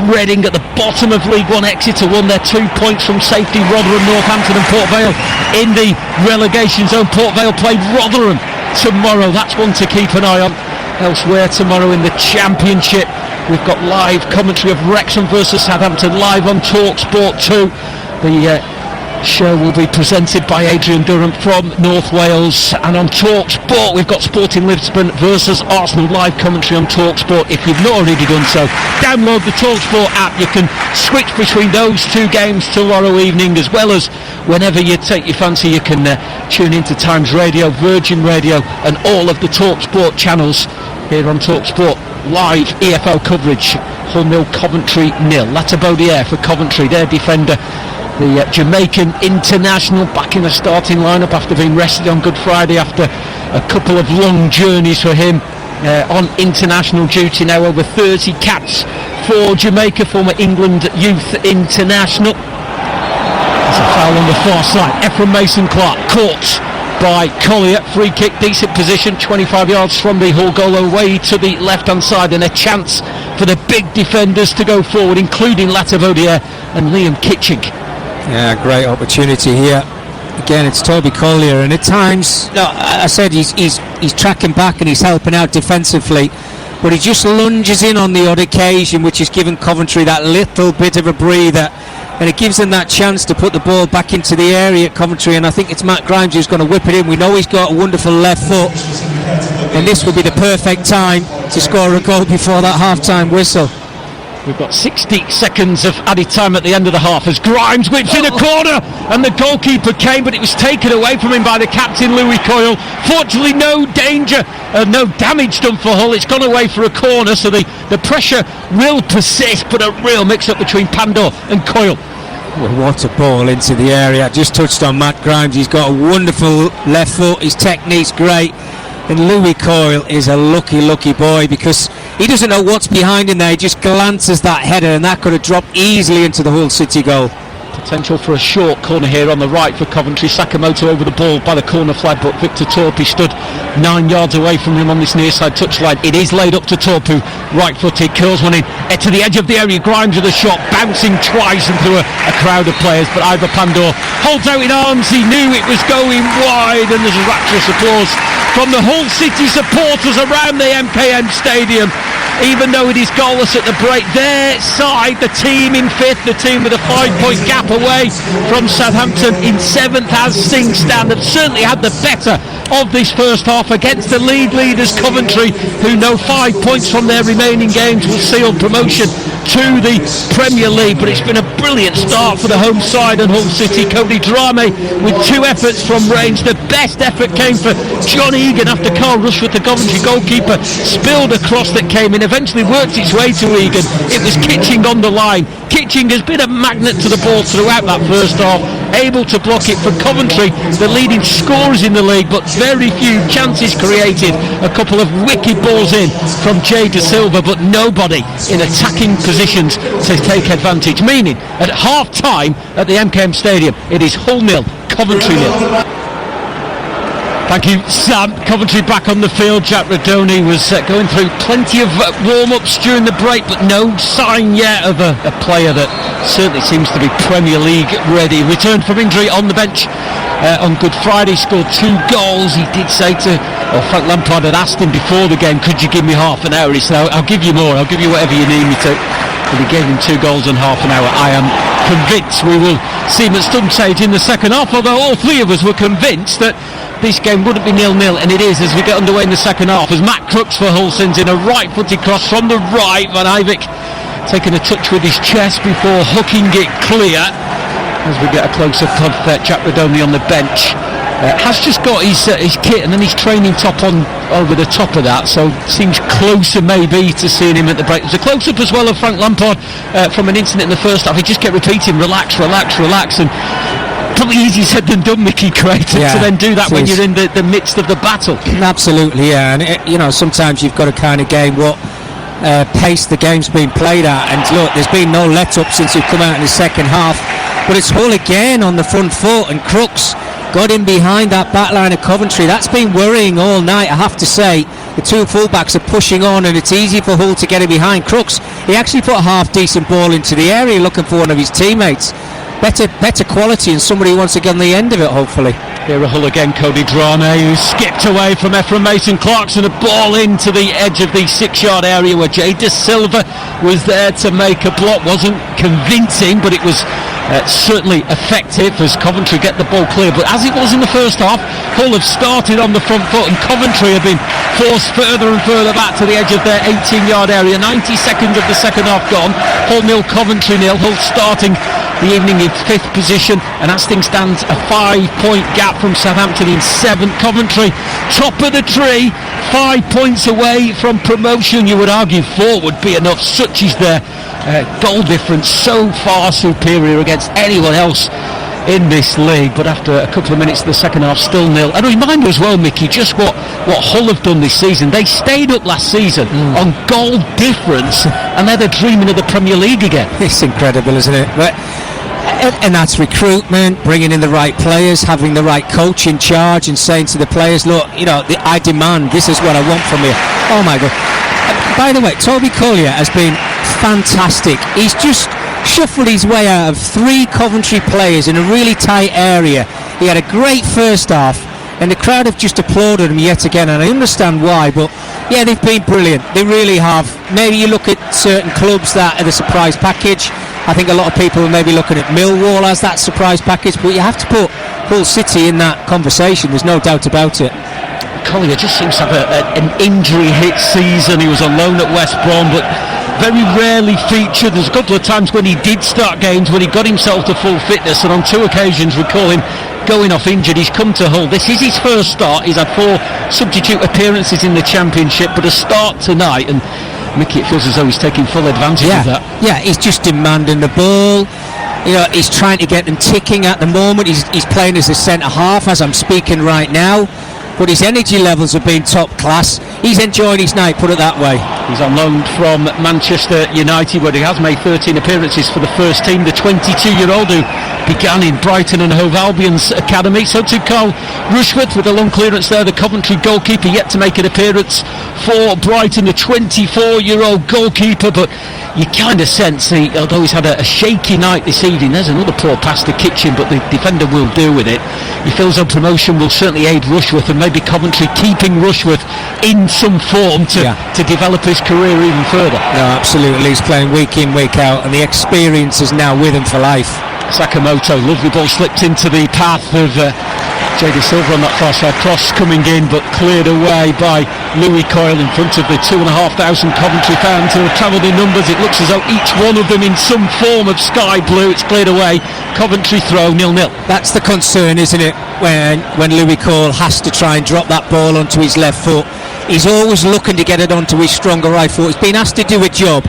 Reading. At the bottom of League One, Exeter won their 2 points from safety. Rotherham, Northampton and Port Vale in the relegation zone. Port Vale played Rotherham tomorrow. That's one to keep an eye on. Elsewhere tomorrow in the Championship, we've got live commentary of Wrexham versus Southampton live on TalkSport 2. The show will be presented by Adrian Durham from North Wales, and on TalkSport we've got Sporting Lisbon versus Arsenal live commentary on TalkSport. If you've not already done so, download the TalkSport app. You can switch between those 2 games tomorrow evening, as well as whenever you take your fancy. You can tune into Times Radio, Virgin Radio and all of the TalkSport channels here on TalkSport. Live EFL coverage. Hull 0, Coventry 0. Latabodiere for Coventry, their defender, the Jamaican international, back in the starting lineup after being rested on Good Friday after a couple of long journeys for him on international duty. Now over 30 caps for Jamaica, former England youth international. There's a foul on the far side. Ephraim Mason-Clark caught by Collier. Free kick, decent position, 25 yards from the Hull goal, away to the left-hand side, and a chance for the big defenders to go forward, including Latabodiere and Liam Kitching. Yeah, great opportunity here. Again, it's Toby Collier, and at times, I said he's tracking back and he's helping out defensively, but he just lunges in on the odd occasion, which has given Coventry that little bit of a breather, and it gives them that chance to put the ball back into the area at Coventry. And I think it's Matt Grimes who's going to whip it in. We know he's got a wonderful left foot, and this would be the perfect time to score a goal before that half-time whistle. We've got 60 seconds of added time at the end of the half as Grimes whips in a corner and the goalkeeper came, but it was taken away from him by the captain, Louis Coyle. Fortunately, no danger, no damage done for Hull. It's gone away for a corner, so the pressure will persist, but a real mix-up between Pandor and Coyle. Well, what a ball into the area. Just touched on Matt Grimes. He's got a wonderful left foot. His technique's great. And Louis Coyle is a lucky boy because he doesn't know what's behind him there. He just glances that header and that could have dropped easily into the Hull City goal. Potential for a short corner here on the right for Coventry. Sakamoto over the ball by the corner flag, but Victor Torpy stood 9 yards away from him on this near side touchline. It is laid up to Torpu, right footed, curls one in to the edge of the area. Grimes with a shot, bouncing twice and through a crowd of players, but Ivor Pandor holds out in arms. He knew it was going wide, and there's a rapturous applause from the Hull City supporters around the MKM Stadium. Even though it is goalless at the break, their side, the team in 5th, the team with a 5-point gap away from Southampton in 7th, as things stand, have certainly had the better of this first half against the league leaders Coventry, who know 5 points from their remaining games will seal promotion to the Premier League. But it's been a brilliant start for the home side and Hull City. Cody Drame with 2 efforts from range. The best effort came for John Egan after Carl Rushworth, the Coventry goalkeeper, spilled a cross that came in, eventually worked its way to Egan. It was Kitching on the line. Kitching has been a magnet to the ball throughout that first half, able to block it for Coventry, the leading scorers in the league, but very few chances created. A couple of wicked balls in from Jay De Silva, but nobody in attacking positions to take advantage, meaning at half time at the MKM Stadium it is Hull 0, Coventry 0. Thank you, Sam. Coventry back on the field. Jack Radoni was going through plenty of warm-ups during the break, but no sign yet of a player that certainly seems to be Premier League ready. Returned from injury on the bench on Good Friday, scored 2 goals. He did say Frank Lampard had asked him before the game, could you give me half an hour? He said, I'll give you more, I'll give you whatever you need me to. But he gave him 2 goals in half an hour. I am convinced we will see him at some stage in the second half, although all 3 of us were convinced that this game wouldn't be 0-0, and it is as we get underway in the second half, as Matt Crooks for Hull sends in a right-footed cross from the right. Van Ivik taking a touch with his chest before hooking it clear. As we get a close-up of Jack Radoni on the bench, has just got his kit and then his training top on over the top of that, so seems closer maybe to seeing him at the break. There's a close-up as well of Frank Lampard from an incident in the first half. He just kept repeating, relax, and probably easier said than done, Mickey Craig, to then do that when you're in the midst of the battle. Absolutely, yeah. And sometimes you've got to kind of game what pace the game's been played at. And look, there's been no let-up since we've come out in the second half, but it's Hull again on the front foot, and Crooks got in behind that back line of Coventry. That's been worrying all night, I have to say. The 2 fullbacks are pushing on, and it's easy for Hull to get in behind. Crooks, he actually put a half-decent ball into the area looking for one of his teammates. Better quality, and somebody who wants to get on the end of it, hopefully. Here a Hull again, Cody Drame, who skipped away from Ephraim Mason-Clarkson, a ball into the edge of the 6-yard area where Jay De Silva was there to make a block. Wasn't convincing, but it was certainly effective as Coventry get the ball clear. But as it was in the first half, Hull have started on the front foot, and Coventry have been forced further and further back to the edge of their 18-yard area. 90 seconds of the second half gone. Hull 0, Coventry 0. Hull starting the evening in 5th position, and as things stand, a 5-point gap from Southampton in 7th. Coventry top of the tree, 5 points away from promotion. You would argue 4 would be enough. Such is their goal difference, so far superior against anyone else in this league. But after a couple of minutes of the second half, still 0. And a reminder as well, Mickey, just what Hull have done this season. They stayed up last season on goal difference, and they're dreaming of the Premier League again. It's incredible, isn't it? And that's recruitment, bringing in the right players, having the right coach in charge, and saying to the players, look, I demand, this is what I want from you. Oh my God. By the way, Toby Collier has been fantastic. He's just shuffled his way out of 3 Coventry players in a really tight area. He had a great first half, and the crowd have just applauded him yet again, and I understand why, but yeah, they've been brilliant. They really have. Maybe you look at certain clubs that are the surprise package. I think a lot of people are maybe looking at Millwall as that surprise package, but you have to put Hull City in that conversation, there's no doubt about it. Collier just seems to have an injury-hit season. He was on loan at West Brom, but very rarely featured. There's a couple of times when he did start games, when he got himself to full fitness, and on 2 occasions recall him going off injured. He's come to Hull. This is his first start. He's had 4 substitute appearances in the Championship, but a start tonight, and Mickey, it feels as though he's taking full advantage of that. Yeah, he's just demanding the ball. He's trying to get them ticking at the moment. He's playing as a centre-half as I'm speaking right now. But his energy levels have been top class. He's enjoying his night, put it that way. He's on loan from Manchester United, where he has made 13 appearances for the first team. The 22-year-old who began in Brighton and Hove Albion's academy. So too Carl Rushworth with a long clearance there. The Coventry goalkeeper yet to make an appearance for Brighton. The 24-year-old goalkeeper, but you kind of sense, although he's had a shaky night this evening, there's another poor pass to Kitchen, but the defender will deal with it. He feels that promotion will certainly aid Rushworth, and maybe Coventry keeping Rushworth in some form to develop his career even further. No, absolutely. He's playing week in, week out, and the experience is now with him for life. Sakamoto, lovely ball slipped into the path of J.D. Silver on that far side cross coming in, but cleared away by Louis Coyle in front of the 2,500 Coventry fans who have travelled in numbers. It looks as though each one of them in some form of sky blue. It's cleared away. Coventry throw 0-0. That's the concern, isn't it? When Louis Coyle has to try and drop that ball onto his left foot. He's always looking to get it onto his stronger right foot. He's been asked to do a job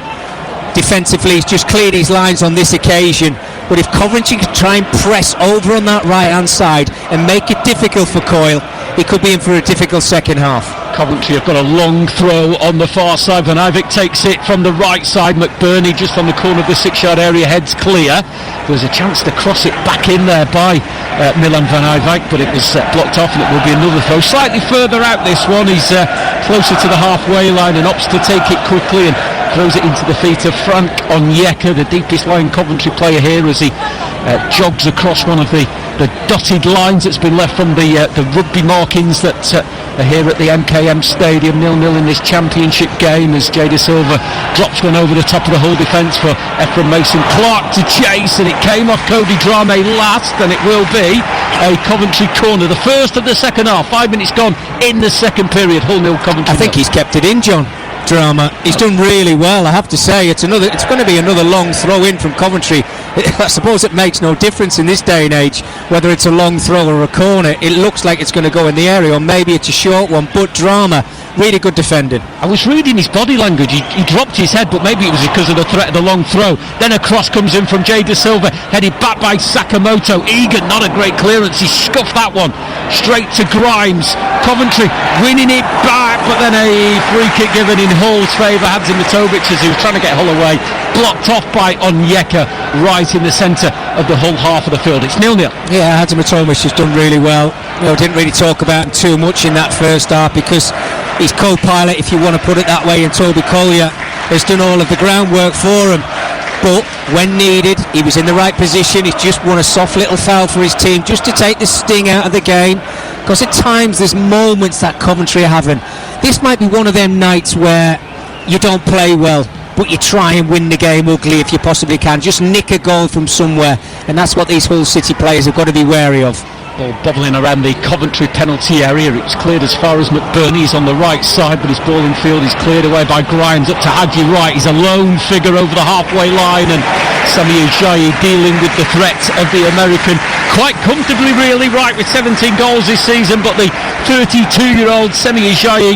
defensively. He's just cleared his lines on this occasion. But if Coventry can try and press over on that right hand side and make it difficult for Coyle, he could be in for a difficult second half. Coventry have got a long throw on the far side. Van Ivik takes it from the right side. McBurney just on the corner of the 6-yard area heads clear. There's a chance to cross it back in there by Milan Van Ivik, but it was blocked off, and it will be another throw. Slightly further out this one. He's closer to the halfway line and opts to take it quickly and throws it into the feet of Frank Onyeka, the deepest lying Coventry player here, as he jogs across one of the dotted lines that's been left from the rugby markings that are here at the MKM Stadium. 0-0 in this Championship game as J.D. Silva drops one over the top of the Hull defence for Ephraim Mason-Clark to chase, and it came off Cody Drame last, and it will be a Coventry corner. The first of the second half, 5 minutes gone in the second period. Hull 0, Coventry 0. I think he's kept it in, John. Drama. He's done really well, I have to say. It's going to be another long throw in from Coventry. I suppose it makes no difference in this day and age whether it's a long throw or a corner. It looks like it's going to go in the area, or maybe it's a short one, but Drama, really good defending. I was reading his body language. He dropped his head, but maybe it was because of the threat of the long throw. Then a cross comes in from J. De Silva, headed back by Sakamoto. Egan, not a great clearance. He scuffed that one straight to Grimes. Coventry winning it back, but then a free kick given in Hull's favour. Hadzimatovic, as he was trying to get Hull away, blocked off by Onyeka right in the centre of the Hull half of the field. It's 0-0. Yeah, Hadzimatovic has done really well. Didn't really talk about him too much in that first half because his co-pilot, if you want to put it that way, and Toby Collier has done all of the groundwork for him. But when needed, he was in the right position. He's just won a soft little foul for his team just to take the sting out of the game, because at times there's moments that Coventry are having. This might be one of them nights where you don't play well, but you try and win the game ugly if you possibly can. Just nick a goal from somewhere, and that's what these Hull City players have got to be wary of. Ball bobbling around the Coventry penalty area. It was cleared as far as McBurney. He's on the right side, but his ball in field is cleared away by Grimes up to Hadji Wright. He's a lone figure over the halfway line, and Sami Ajayi dealing with the threat of the American quite comfortably, really. Right, with 17 goals this season, but the 32-year-old Sami Ajayi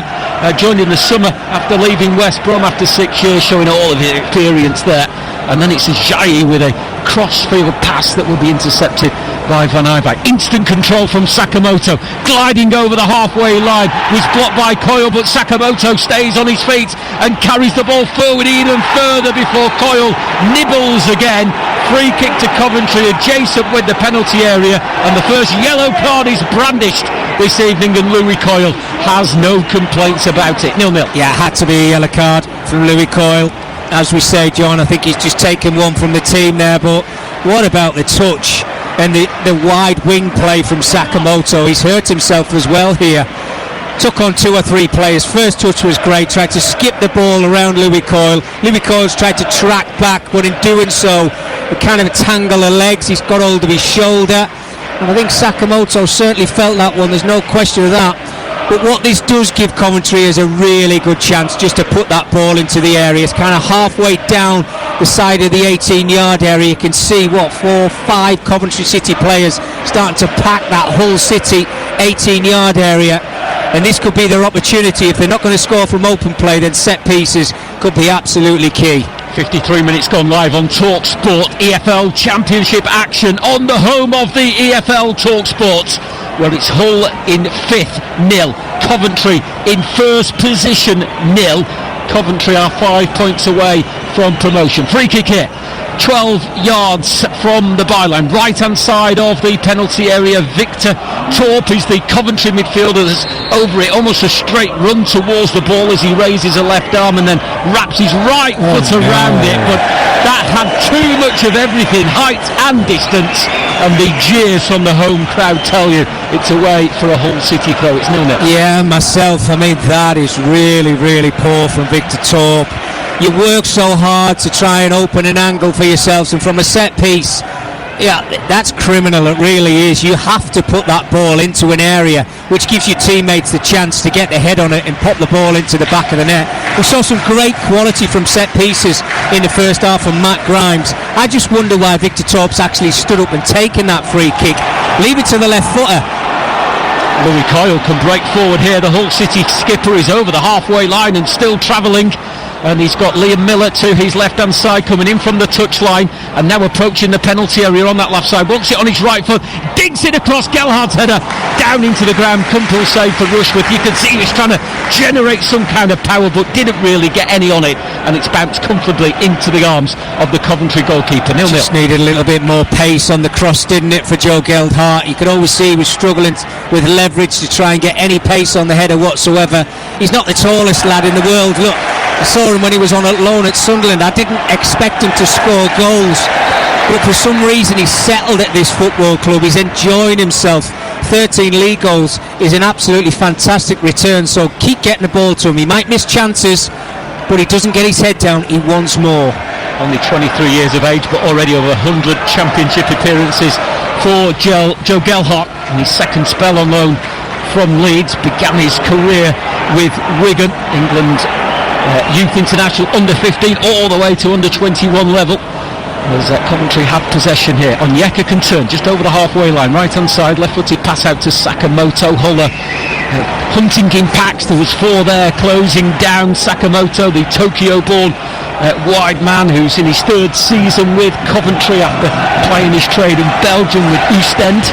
joined in the summer after leaving West Brom after 6 years, showing all of his experience there. And then it's Ajayi with a cross-field pass that will be intercepted by Van Ivik. Instant control from Sakamoto, gliding over the halfway line, was blocked by Coyle, but Sakamoto stays on his feet and carries the ball forward even further before Coyle nibbles again. Free kick to Coventry, adjacent with the penalty area, and the first yellow card is brandished this evening, and Louis Coyle has no complaints about it. 0-0. Yeah, had to be a yellow card from Louis Coyle. As we say, John, I think he's just taken one from the team there, but what about the touch and the wide wing play from Sakamoto? He's hurt himself as well here. Took on 2 or 3 players. First touch was great, tried to skip the ball around Louis Coyle. Louis Coyle's tried to track back, but in doing so, he kind of tangle the legs. He's got hold of his shoulder. And I think Sakamoto certainly felt that one, there's no question of that. But what this does give Coventry is a really good chance just to put that ball into the area. It's kind of halfway down the side of the 18-yard area. You can see, 4 or 5 Coventry City players starting to pack that Hull City 18-yard area. And this could be their opportunity. If they're not going to score from open play, then set pieces could be absolutely key. 53 minutes gone live on TalkSport. EFL Championship action on the home of the EFL TalkSport, where it's Hull in 5th, 0. Coventry in first position, 0. Coventry are 5 points away from promotion. Free kick here, 12 yards from the byline, right hand side of the penalty area. Victor Torp is the Coventry midfielder, that's over it, almost a straight run towards the ball as he raises a left arm and then wraps his right foot around it, but that had too much of everything, height and distance, and the jeers from the home crowd tell you it's away for a Hull City throw. It's 0-0. Yeah, myself, I mean, that is really, really poor from Victor Torp. You work so hard to try and open an angle for yourselves, and from a set piece, yeah, that's criminal, it really is. You have to put that ball into an area which gives your teammates the chance to get their head on it and pop the ball into the back of the net. We saw some great quality from set pieces in the first half from Matt Grimes. I just wonder why Victor Torp's actually stood up and taken that free kick. Leave it to the left footer. Louis Coyle can break forward here. The Hull City skipper is over the halfway line and still travelling. And he's got Liam Miller to his left-hand side, coming in from the touchline and now approaching the penalty area on that left side. Wants it on his right foot, digs it across. Gelhardt's header down into the ground. Comfortable save for Rushworth. You can see he was trying to generate some kind of power but didn't really get any on it, and it's bounced comfortably into the arms of the Coventry goalkeeper. 0-0. Just needed a little bit more pace on the cross, didn't it, for Joe Gelhardt? You could always see he was struggling with leverage to try and get any pace on the header whatsoever. He's not the tallest lad in the world. Look, I saw him when he was on loan at Sunderland. I didn't expect him to score goals, but for some reason he's settled at this football club. He's enjoying himself. 13 league goals is an absolutely fantastic return, so keep getting the ball to him. He might miss chances, but he doesn't get his head down. He wants more. Only 23 years of age, but already over 100 championship appearances for Joe Gelhardt. And his second spell on loan from Leeds, began his career with Wigan, England Youth International under 15 all the way to under 21 level. As Coventry have possession here. Onyeka can turn just over the halfway line, right hand side, left footed pass out to Sakamoto. Huller hunting in packs. There was 4 there closing down Sakamoto, the Tokyo born wide man who's in his 3rd season with Coventry after playing his trade in Belgium with Oostend.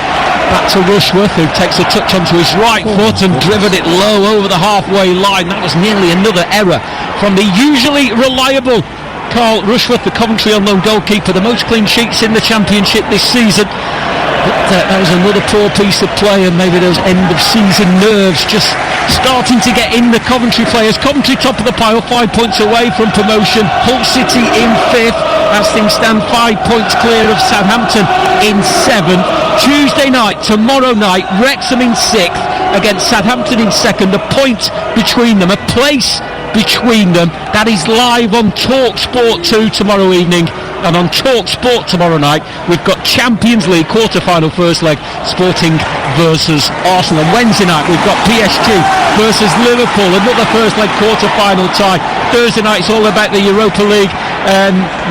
Back to Rushworth, who takes a touch onto his right foot and driven it low over the halfway line. That was nearly another error from the usually reliable Carl Rushworth, the Coventry on-loan goalkeeper, the most clean sheets in the Championship this season. But that was another poor piece of play, and maybe those end-of-season nerves just starting to get in the Coventry players. Coventry top of the pile, 5 points away from promotion. Hull City in 5th, as things stand 5 points clear of Southampton in 7th. Tuesday night, tomorrow night, Wrexham in 6th against Southampton in 2nd. A point between them, a place between them. That is live on TalkSport 2 tomorrow evening, and on TalkSport tomorrow night we've got Champions League quarter-final first leg, Sporting versus Arsenal. And Wednesday night we've got PSG versus Liverpool, another first leg quarter-final tie. Thursday night it's all about the Europa League,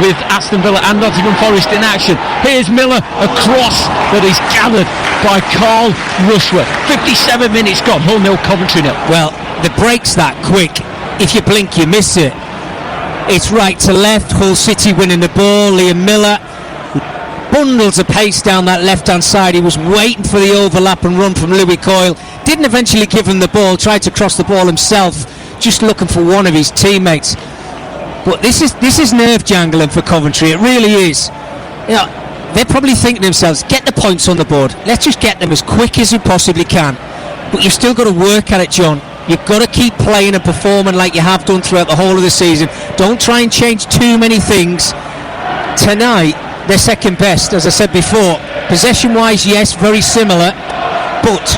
with Aston Villa and Nottingham Forest in action. Here's Miller, a cross that is gathered by Carl Rushworth. 57 minutes gone, Hull 0, Coventry 0. Well, the break's that quick. If you blink, you miss it. It's right to left. Hull City winning the ball. Liam Miller bundles of pace down that left-hand side. He was waiting for the overlap and run from Louis Coyle. Didn't eventually give him the ball. Tried to cross the ball himself, just looking for one of his teammates. But this is nerve jangling for Coventry. It really is. You know, they're probably thinking to themselves, get the points on the board. Let's just get them as quick as we possibly can. But you've still got to work at it, John. You've got to keep playing and performing like you have done throughout the whole of the season. Don't try and change too many things. Tonight, they're second best, as I said before. Possession-wise, yes, very similar. But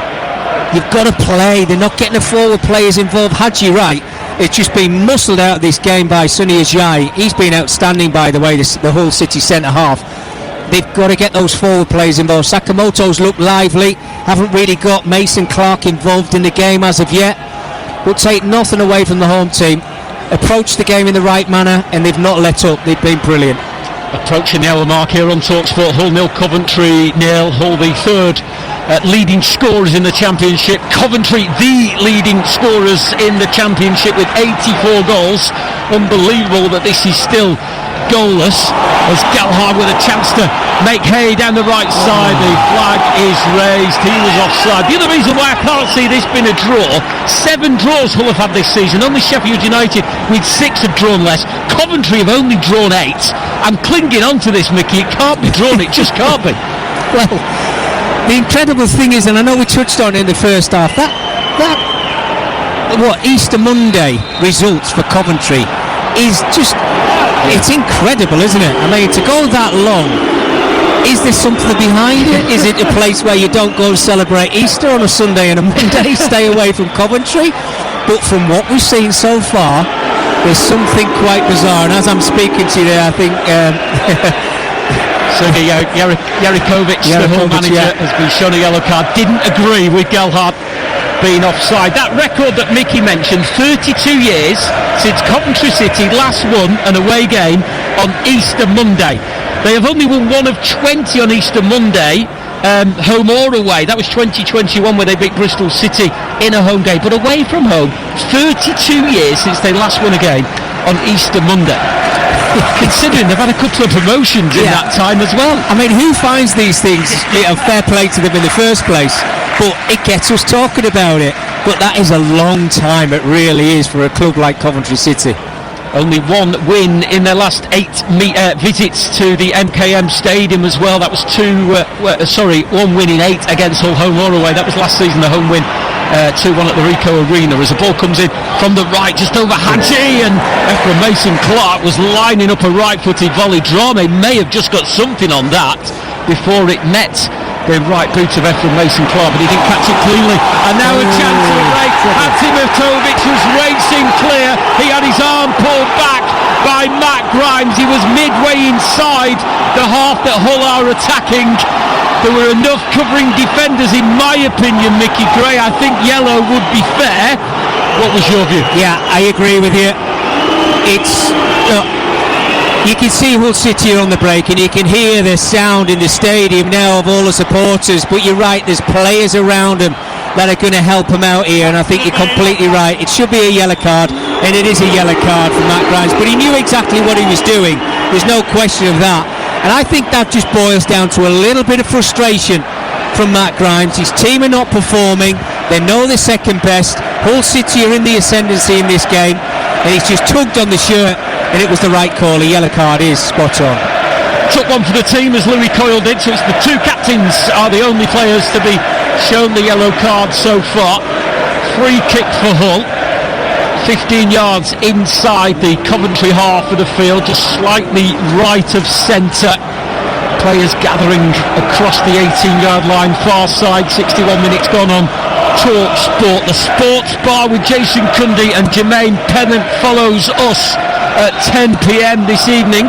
you've got to play. They're not getting the forward players involved. Hadji right. It's just been muscled out of this game by Sonny Ajayi. He's been outstanding, by the way, the Hull City centre-half. they've got to get those forward players involved. Sakamoto's look lively, haven't really got Mason Clark involved in the game as of yet, but take nothing away from the home team. Approached the game in the right manner, and they've not let up. They've been brilliant. Approaching the hour mark here on TalkSport. Hull 0, Coventry 0. Hull the third leading scorers in the Championship. Coventry the leading scorers in the Championship with 84 goals. Unbelievable that this is still goalless, as Gelhardt with a chance to make hay down the right side. The flag is raised. He was offside. The other reason why I can't see this being a draw, 7 draws Hull have had this season. Only Sheffield United with 6 have drawn less. Coventry have only drawn 8. I'm clinging on to this, Mickey. It can't be drawn. It just can't be. Well, the incredible thing is, and I know we touched on it in the first half, that Easter Monday results for Coventry is just, it's incredible, isn't it? I mean, to go that long, is there something behind it? Is it a place where you don't go to celebrate Easter on a Sunday and a Monday, stay away from Coventry? But from what we've seen so far, there's something quite bizarre, and as I'm speaking to you there, I think Sergei Yarikovic, the Hull manager, has been shown a yellow card. Didn't agree with Gelhardt being offside. That record that Mickey mentioned, 32 years since Coventry City last won an away game on Easter Monday. They have only won 1 of 20 on Easter Monday, home or away. That was 2021 where they beat Bristol City in a home game. But away from home, 32 years since they last won a game on Easter Monday. Considering they've had a couple of promotions in that time as well. I mean, who finds these things? Fair play to them in the first place, but it gets us talking about it. But that is a long time, it really is, for a club like Coventry City. Only 1 win in their last 8 visits to the MKM Stadium as well. That was 1 win in 8 against Hull, home or away. That was last season, the home win, 2-1 at the Ricoh Arena, as the ball comes in from the right, just over Hadji, and Ephraim Mason Clark was lining up a right-footed volley. Drame may have just got something on that before it met the right boot of Ephraim Mason Clark, but he didn't catch it cleanly. And now a chance to break. Hatimotovic was racing clear. He had his arm pulled back by Matt Grimes. He was midway inside the half that Hull are attacking. There were enough covering defenders, in my opinion, Mickey Gray. I think yellow would be fair. What was your view? Yeah, I agree with you. It's... you can see Hull City on the break, and you can hear the sound in the stadium now of all the supporters, but you're right, there's players around them that are going to help him out here, and I think you're completely right. It should be a yellow card, and it is a yellow card for Matt Grimes, but he knew exactly what he was doing. There's no question of that, and I think that just boils down to a little bit of frustration from Matt Grimes. His team are not performing, they know they're second best. Hull City are in the ascendancy in this game, and he's just tugged on the shirt, and it was the right call. A yellow card is spot on. Took one for the team, as Louis Coyle did, so it's the 2 captains are the only players to be shown the yellow card so far. Free kick for Hull, 15 yards inside the Coventry half of the field, just slightly right of centre. Players gathering across the 18-yard line, far side. 61 minutes gone on TalkSport. The Sports Bar with Jason Cundy and Jermaine Pennant follows us at 10 p.m. this evening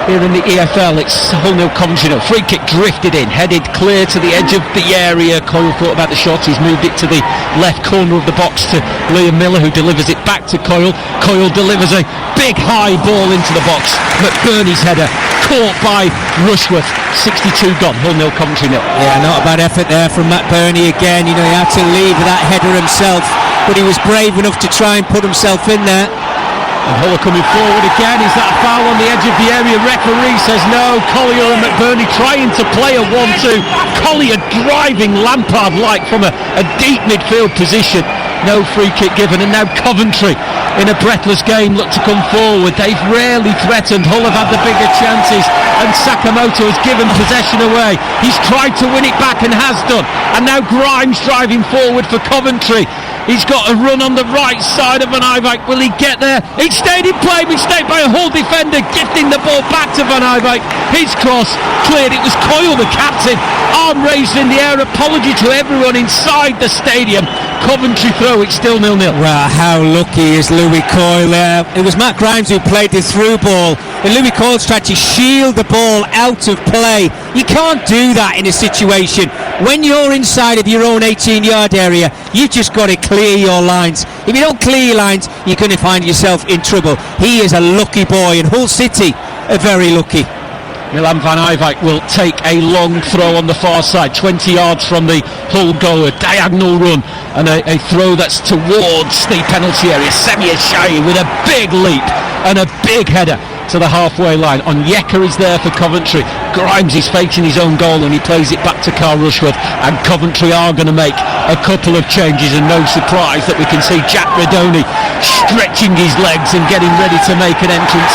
here in the EFL. It's Hull 0, Coventry 0. Free kick drifted in, headed clear to the edge of the area. Coyle thought about the shot. He's moved it to the left corner of the box to Liam Miller, who delivers it back to Coyle. Coyle delivers a big high ball into the box. McBurney's header caught by Rushworth. 62 gone. Hull 0, Coventry 0. Yeah, not a bad effort there from Matt Burney again. You know, he had to leave that header himself, but he was brave enough to try and put himself in there. And Hull coming forward again. Is that a foul on the edge of the area? Referee says no. Collier and McBurney trying to play a 1-2. Collier driving Lampard-like from a deep midfield position. No free kick given. And now Coventry, in a breathless game, look to come forward. They've rarely threatened. Hull have had the bigger chances, and Sakamoto has given possession away. He's tried to win it back and has done. And now Grimes driving forward for Coventry. He's got a run on the right side of Van Eyck. Will he get there? He stayed in play. Mistake by a Hull defender, gifting the ball back to Van Eyck. His cross cleared. It was Coyle, the captain, arm raised in the air. Apology to everyone inside the stadium. Coventry throw, it's still 0-0. Well, how lucky is Louis Coyle there? It was Matt Grimes who played the through ball, and Louis Coyle's tried to shield the ball out of play. You can't do that in a situation. When you're inside of your own 18-yard area, you've just got to clear your lines. If you don't clear your lines, you're going to find yourself in trouble. He is a lucky boy, and Hull City are very lucky. Milan van Ijwijk will take a long throw on the far side, 20 yards from the Hull goal, a diagonal run and a throw that's towards the penalty area. Semir Shahi with a big leap and a big header to the halfway line. Onyeka is there for Coventry. Grimes is facing his own goal and he plays it back to Carl Rushworth, and Coventry are going to make a couple of changes, and no surprise that we can see Jack Redoni stretching his legs and getting ready to make an entrance,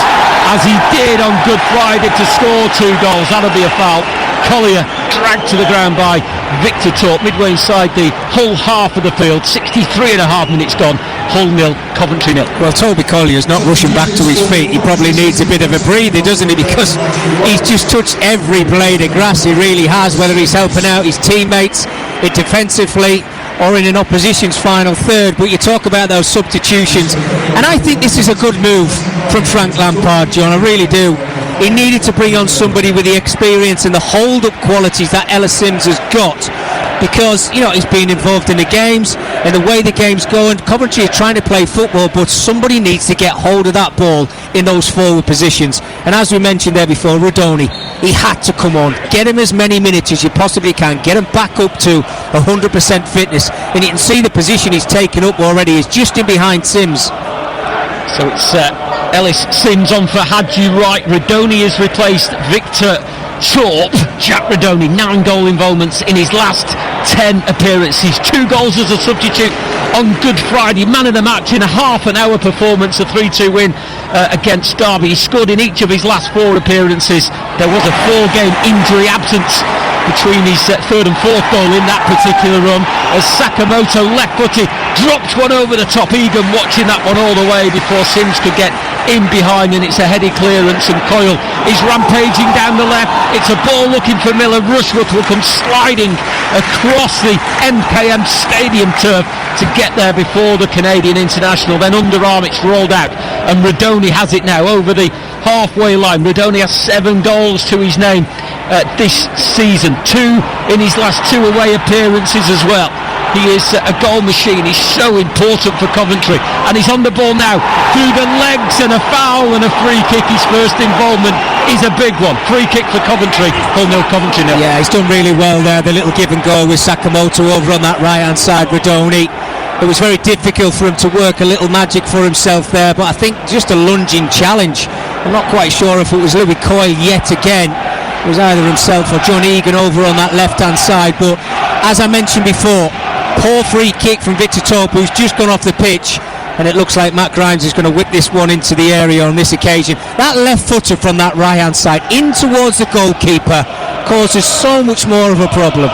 as he did on Good Friday, to score 2 goals. That'll be a foul. Collier dragged to the ground by Victor Torp midway inside the Hull half of the field. 63 and a half minutes gone. Hull 0, Coventry 0. Well, Toby Collier's not rushing back to his feet. He probably needs a bit of a breather, doesn't he? Because he's just touched every blade of grass. He really has, whether he's helping out his teammates defensively or in an opposition's final third. But you talk about those substitutions, and I think this is a good move from Frank Lampard, John. I really do. He needed to bring on somebody with the experience and the hold-up qualities that Ella Sims has got, because, you know, he's been involved in the games and the way the game's going. Coventry are trying to play football, but somebody needs to get hold of that ball in those forward positions. And as we mentioned there before, Redoni, he had to come on, get him as many minutes as you possibly can, get him back up to 100% fitness, and you can see the position he's taken up already is just in behind Sims. So it's Ellis Sims on for Hadji Wright. Redoni has replaced Victor Torp. Jack Redoni, 9 goal involvements in his last 10 appearances. 2 goals as a substitute on Good Friday. Man of the match in a half an hour performance, a 3-2 win against Derby. He scored in each of his last 4 appearances. There was a 4-game injury absence between his third and fourth goal in that particular run, as Sakamoto left-footed dropped one over the top. Egan watching that one all the way before Sims could get in behind, and it's a heady clearance, and Coyle is rampaging down the left. It's a ball looking for Miller. Rushworth will come sliding across the MKM Stadium turf to get there before the Canadian international. Then underarm, it's rolled out, and Redoni has it now over the halfway line. Redoni has 7 goals to his name this season, 2 in his last 2 away appearances as well. He is a goal machine. He's so important for Coventry, and he's on the ball now through the legs, and a foul and a free kick. His first involvement is a big one. Free kick for Coventry. Hull 0, Coventry 0. Yeah, he's done really well there. The little give and go with Sakamoto over on that right hand side. Redoni, it was very difficult for him to work a little magic for himself there, but I think just a lunging challenge. I'm not quite sure if it was Louis Coyle yet again. It was either himself or John Egan over on that left hand side. But as I mentioned before, poor free kick from Victor Torp, who's just gone off the pitch, and it looks like Matt Grimes is going to whip this one into the area on this occasion. That left footer from that right hand side in towards the goalkeeper causes so much more of a problem.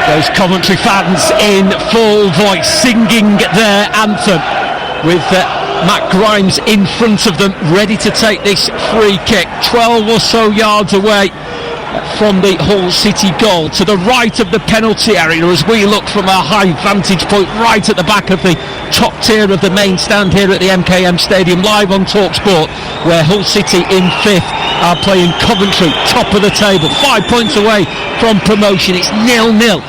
Those Coventry fans in full voice singing their anthem, with Matt Grimes in front of them, ready to take this free kick, 12 or so yards away from the Hull City goal, to the right of the penalty area, as we look from our high vantage point right at the back of the top tier of the main stand here at the MKM Stadium, live on TalkSport, where Hull City in 5th are playing Coventry, top of the table, 5 points away from promotion. It's 0-0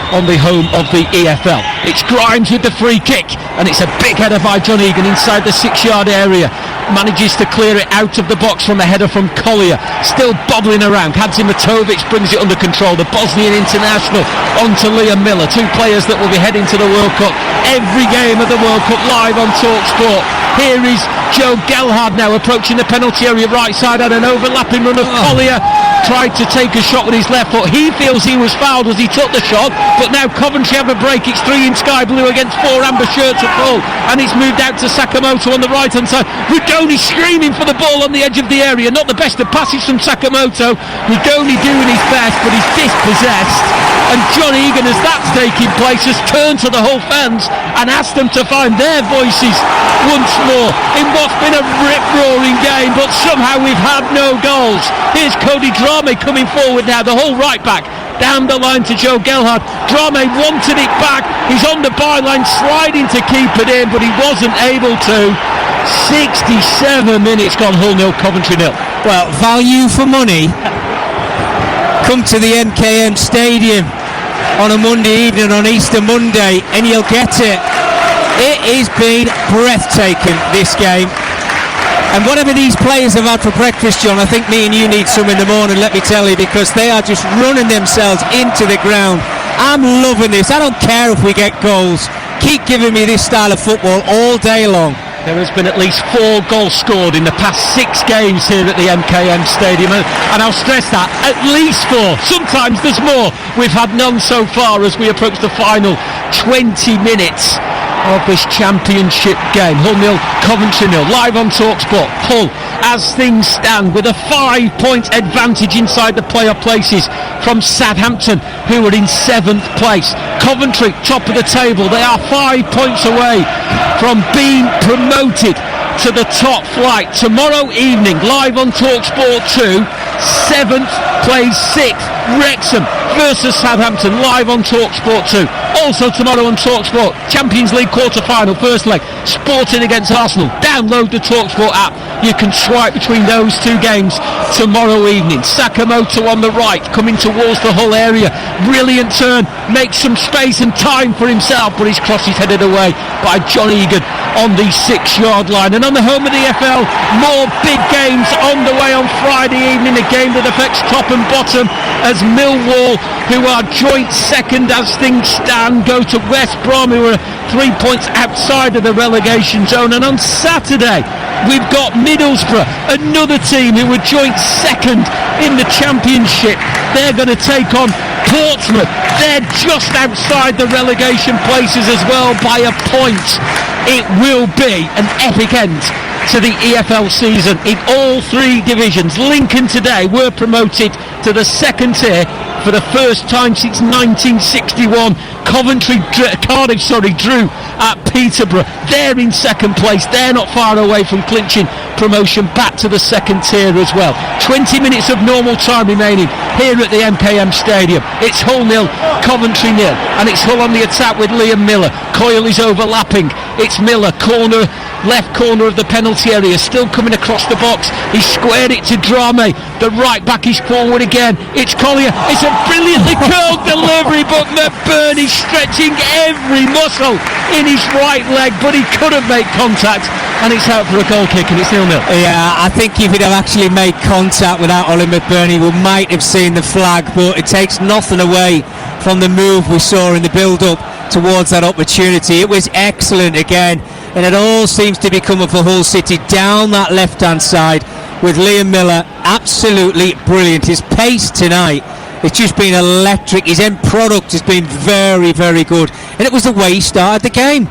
on the home of the EFL. It's Grimes with the free kick, and it's a big header by John Egan inside the 6-yard area. Manages to clear it out of the box from a header from Collier. Still bobbling around. Hadzimatovic brings it under control. The Bosnian international onto Liam Miller. 2 players that will be heading to the World Cup. Every game of the World Cup live on TalkSport. Here is Joe Gelhard now approaching the penalty area right side, and an overlapping run of Collier. Tried to take a shot with his left foot. He feels he was fouled as he took the shot, but now Coventry have a break. It's 3 in sky blue against 4 amber shirts at Hull, and it's moved out to Sakamoto on the right hand side. Redoni screaming for the ball on the edge of the area. Not the best of passes from Sakamoto. Redoni doing his best, but he's dispossessed, and John Egan, as that's taking place, has turned to the Hull fans and asked them to find their voices once more in what's been a rip-roaring game, but somehow we've had no goals. Here's Cody Drame coming forward now, the Hull right back, down the line to Joe Gelhardt. Drame wanted it back. He's on the byline, sliding to keep it in, but he wasn't able to. 67 minutes gone, Hull 0, Coventry 0. Well, value for money. Come to the MKM Stadium on a Monday evening, on Easter Monday, and you'll get it. It has been breathtaking, this game. And whatever these players have had for breakfast, John, I think me and you need some in the morning, let me tell you, because they are just running themselves into the ground. I'm loving this. I don't care if we get goals. Keep giving me this style of football all day long. There has been at least 4 goals scored in the past 6 games here at the MKM Stadium, and I'll stress that, at least 4. Sometimes there's more. We've had none so far as we approach the final 20 minutes of this championship game. Hull 0, Coventry 0, live on TalkSport. Hull, as things stand, with a 5-point advantage inside the playoff places from Southampton, who are in 7th place. Coventry, top of the table. They are 5 points away from being promoted to the top flight. Tomorrow evening, live on TalkSport 2, 7th plays 6th. Wrexham versus Southampton, live on TalkSport 2. Also tomorrow on TalkSport, Champions League quarter-final, first leg, Sporting against Arsenal. Download the TalkSport app. You can swipe between those 2 games tomorrow evening. Sakamoto on the right, coming towards the Hull area. Brilliant turn, makes some space and time for himself, but his cross is headed away by John Egan on the 6-yard line. And on the home of the EFL, more big games on the way on Friday evening. A game that affects top and bottom, as Millwall, who are joint second as things stand, go to West Brom, who are 3 points outside of the relegation zone. And on Saturday, we've got Middlesbrough, another team who were joint second in the Championship. They're going to take on Portsmouth. They're just outside the relegation places as well by a point. It will be an epic end to the EFL season in all 3 divisions. Lincoln today were promoted to the 2nd tier for the first time since 1961. Cardiff drew at Peterborough. They're in 2nd place. They're not far away from clinching promotion back to the 2nd tier as well. 20 minutes of normal time remaining here at the MKM Stadium. It's Hull 0, Coventry 0, and it's Hull on the attack with Liam Miller. Coyle is overlapping. It's Miller, corner, left corner of the penalty area, still coming across the box. He squared it to Drame. The right back is forward again. It's Collier. It's a brilliantly curled delivery, but McBurn is stretching every muscle in his right leg, but he couldn't make contact, and it's out for a goal kick, and it's 0-0. Yeah, I think if he'd have actually made contact without Ollie McBurn, we might have seen the flag, but it takes nothing away from the move we saw in the build-up towards that opportunity. It was excellent again, and it all seems to be coming for Hull City down that left-hand side with Liam Miller. Absolutely brilliant. His pace tonight, it's just been electric. His end product has been very, very good, and it was the way he started the game.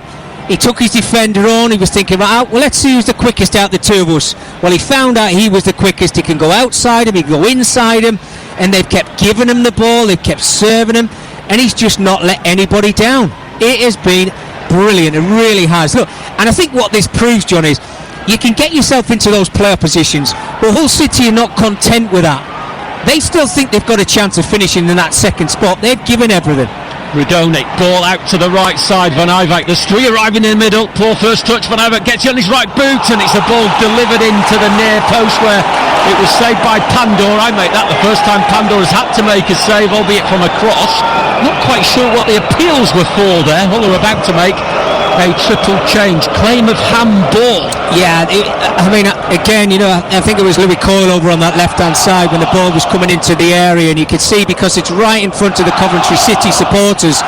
He took his defender on. He was thinking, well, let's see who's the quickest out the 2 of us. Well, he found out he was the quickest. He can go outside him, he can go inside him, and they've kept giving him the ball, they've kept serving him, and he's just not let anybody down. It has been brilliant, it really has. Look, and I think what this proves, John, is you can get yourself into those player positions, but Hull City are not content with that. They still think they've got a chance of finishing in that 2nd spot. They've given everything. Rudonic, ball out to the right side. Van Ivak, there's 3 arriving in the middle. Poor first touch. Van Ivak gets it on his right boot, and it's a ball delivered into the near post where it was saved by Pandor. I make that the first time Pandor has had to make a save, albeit from a cross. Not quite sure what the appeals were for there. Hull are about to make a triple change. Claim of handball. Yeah, again, I think it was Louis Coyle over on that left-hand side when the ball was coming into the area, and you could see, because it's right in front of the Coventry City supporters,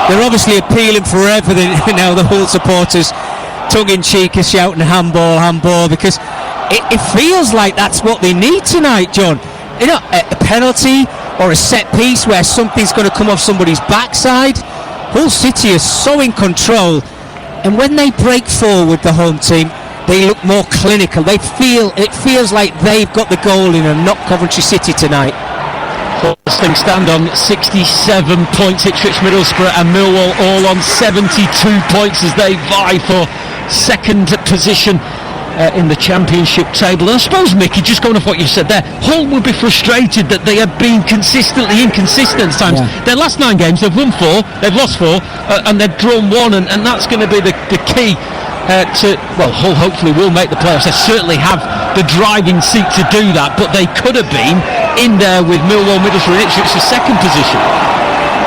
they're obviously appealing for everything now. The Hull supporters, tongue-in-cheek, are shouting handball, because it feels like that's what they need tonight, John. A penalty or a set piece where something's going to come off somebody's backside. Hull City is so in control. And when they break forward, the home team, they look more clinical. It feels like they've got the goal in them, not Coventry City tonight. As things stand on 67 points, Ipswich, Middlesbrough and Millwall all on 72 points as they vie for 2nd position in the Championship table. And I suppose, Mickey, just going off what you said there, Hull will be frustrated that they have been consistently inconsistent at times. Their last 9 games, they've won 4, they've lost 4, and they've drawn 1, and that's going to be the key Hull hopefully will make the playoffs. They certainly have the driving seat to do that, but they could have been in there with Millwall, Middlesbrough and Ipswich for second position.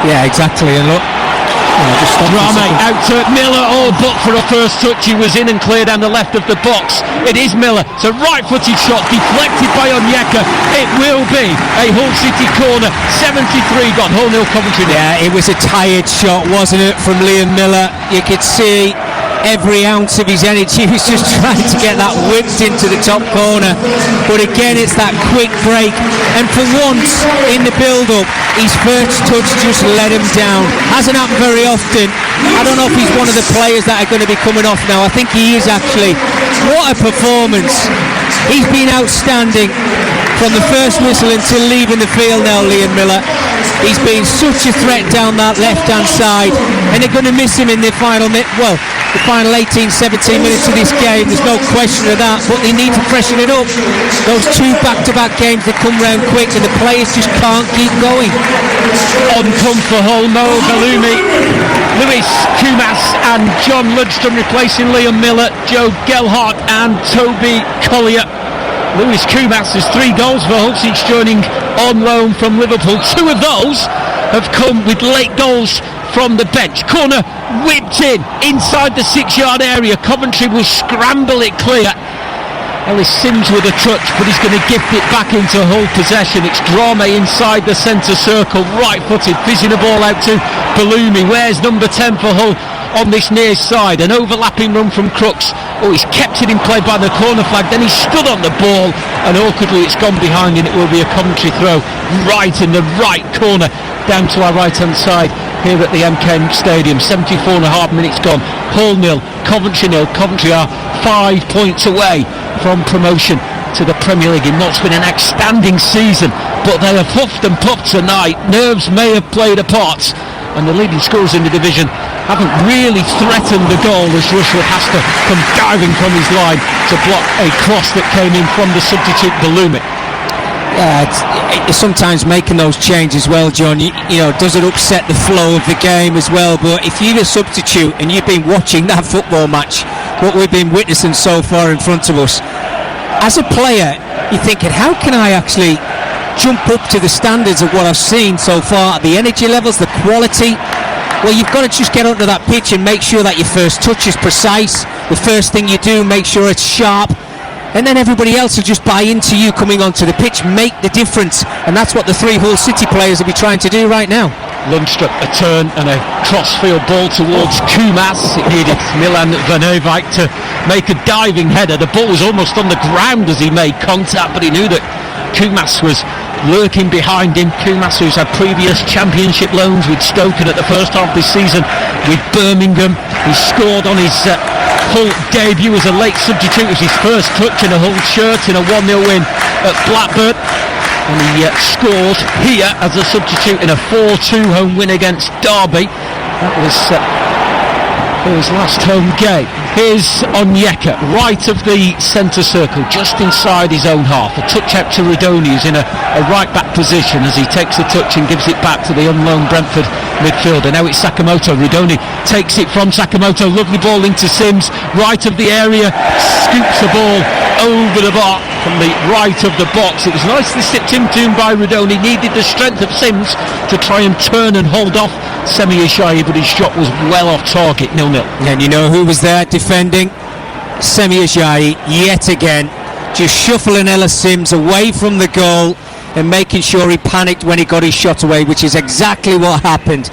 Yeah, exactly. And look, Rame out to Miller, but for a first touch he was in and clear down the left of the box. It is Miller, it's a right-footed shot deflected by Onyeka. It will be a Hull City corner. 73 gone, Hull 0 Coventry. Yeah, it was a tired shot, wasn't it, from Liam Miller? You could see every ounce of his energy. He was just trying to get that whipped into the top corner, but again it's that quick break, and for once in the build-up his first touch just let him down. Hasn't happened very often. I don't know if he's one of the players that are going to be coming off now. I think he is actually. What a performance. He's been outstanding from the first whistle until leaving the field now, Liam Miller. He's been such a threat down that left-hand side, and they're going to miss him in the final 18, 17 minutes of this game. There's no question of that, but they need to freshen it up. Those 2 back-to-back games, they come round quick, and the players just can't keep going. On come for Hull, Mo Balumi, Lewis Kumas and John Ludstrom replacing Liam Miller, Joe Gelhardt and Toby Collier. Lewis Kumas has 3 goals for Hull since joining on loan from Liverpool. 2 of those have come with late goals from the bench. Corner whipped inside the 6-yard area. Coventry will scramble it clear. Ellis Sims with a touch, but he's going to gift it back into Hull possession. It's Drame inside the centre circle, right-footed, fizzing the ball out to Balumi. Where's number 10 for Hull on this near side? An overlapping run from Crooks. He's kept it in play by the corner flag, then he stood on the ball, and awkwardly it's gone behind, and it will be a Coventry throw right in the right corner down to our right-hand side here at the MK Stadium. 74.5 minutes gone. Hull 0, Coventry 0. Coventry are 5 points away from promotion to the Premier League in what's been an outstanding season, but they have huffed and puffed tonight. Nerves may have played a part, and the leading scorers in the division haven't really threatened the goal as Rushwood has to come diving from his line to block a cross that came in from the substitute Balumi. It's sometimes making those changes, well, John, you know, does it upset the flow of the game as well? But if you're a substitute and you've been watching that football match, what we've been witnessing so far in front of us, as a player you're thinking, how can I actually jump up to the standards of what I've seen so far, the energy levels, the quality? Well, you've got to just get onto that pitch and make sure that your first touch is precise. The first thing you do, make sure it's sharp, and then everybody else will just buy into you coming onto the pitch, make the difference, and that's what the 3 Hull City players will be trying to do right now. Lundstrup, a turn and a crossfield ball towards Kumas. It needed Milan Van Eyck to make a diving header. The ball was almost on the ground as he made contact, but he knew that Kumas was lurking behind him. Kumas, who's had previous Championship loans with Stoke at the first half of this season with Birmingham. He scored on his Hull debut as a late substitute. It was his first touch in a Hull shirt in a 1-0 win at Blackburn, and he scored here as a substitute in a 4-2 home win against Derby. That was his last home game. Here's Onyeka, right of the centre circle, just inside his own half. A touch out to Ridoni, who's in a right back position as he takes the touch and gives it back to the unknown Brentford midfielder. Now it's Sakamoto. Ridoni takes it from Sakamoto. Lovely ball into Sims, right of the area, scoops the ball over the bar from the right of the box. It was nicely stepped into by Ridoni. Needed the strength of Sims to try and turn and hold off Semi Ajayi, but his shot was well off target. 0-0. And you know who was there defending? Semi Ajayi yet again, just shuffling Ellis Sims away from the goal and making sure he panicked when he got his shot away, which is exactly what happened.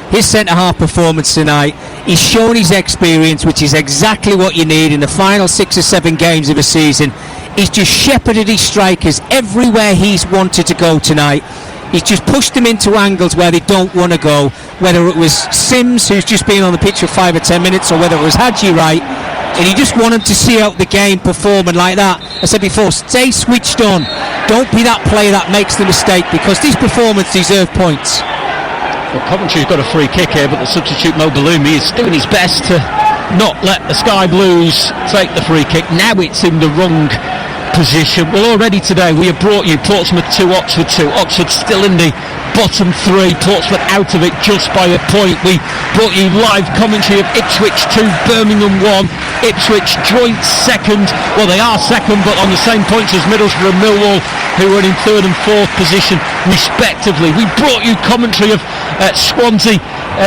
His centre-half performance tonight, he's shown his experience, which is exactly what you need in the final 6 or 7 games of a season. He's just shepherded his strikers everywhere he's wanted to go tonight. He's just pushed them into angles where they don't want to go, whether it was Sims, who's just been on the pitch for 5 or 10 minutes, or whether it was Hadji Wright, and you just want him to see out the game performing like that. I said before, stay switched on. Don't be that player that makes the mistake, because this performance deserves points. Well, Coventry's got a free kick here, but the substitute Mo Balumi is doing his best to not let the Sky Blues take the free kick. Now it's in the wrong position. Well, already today we have brought you Portsmouth 2, Oxford 2. Oxford still in the bottom 3, Portsmouth out of it just by a point. We brought you live commentary of Ipswich 2, Birmingham 1. Ipswich joint second, well they are second but on the same points as Middlesbrough and Millwall, who are in 3rd and 4th position respectively. We brought you commentary of Swansea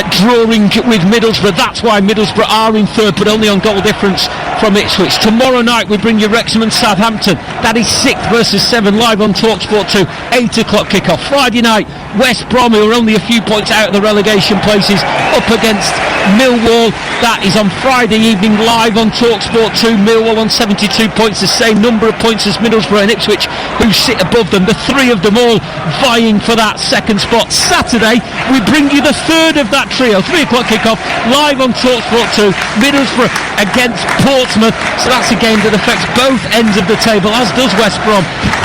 drawing with Middlesbrough. That's why Middlesbrough are in 3rd, but only on goal difference from Ipswich. Tomorrow night we bring you Wrexham and Southampton. That is 6th versus 7 live on TalkSport 2, 8 o'clock kickoff. Friday night, West Brom, who are only a few points out of the relegation places, up against Millwall. That is on Friday evening live on TalkSport 2. Millwall on 72 points, the same number of points as Middlesbrough and Ipswich, who sit above them. The 3 of them all vying for that second spot. Saturday we bring you the 3rd of that trio, 3 o'clock kickoff live on TalkSport 2. Middlesbrough against Portsmouth, so that's a game that affects both ends of the table, as does West Brom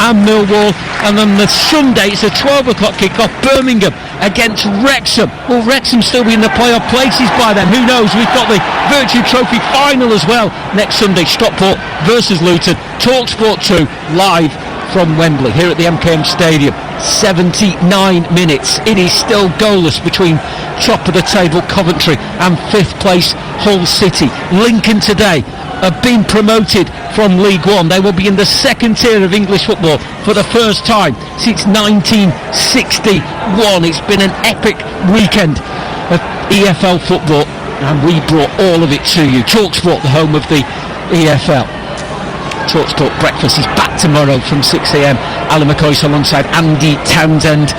and Millwall. And then the Sunday, it's a 12 o'clock kickoff, Birmingham against Wrexham. Will Wrexham still be in the playoff places by then? Who knows? We've got the Virtue Trophy final as well next Sunday, Stockport versus Luton. TalkSport 2 live from Wembley here at the MKM Stadium. 79 minutes. It is still goalless between top of the table Coventry and 5th place Hull City. Lincoln today have been promoted from League One. They will be in the 2nd tier of English football for the first time since 1961. It's been an epic weekend of EFL football, and we brought all of it to you. TalkSport, the home of the EFL. TalkSport Breakfast is back tomorrow from 6 a.m. Alan McCoyce alongside Andy Townsend,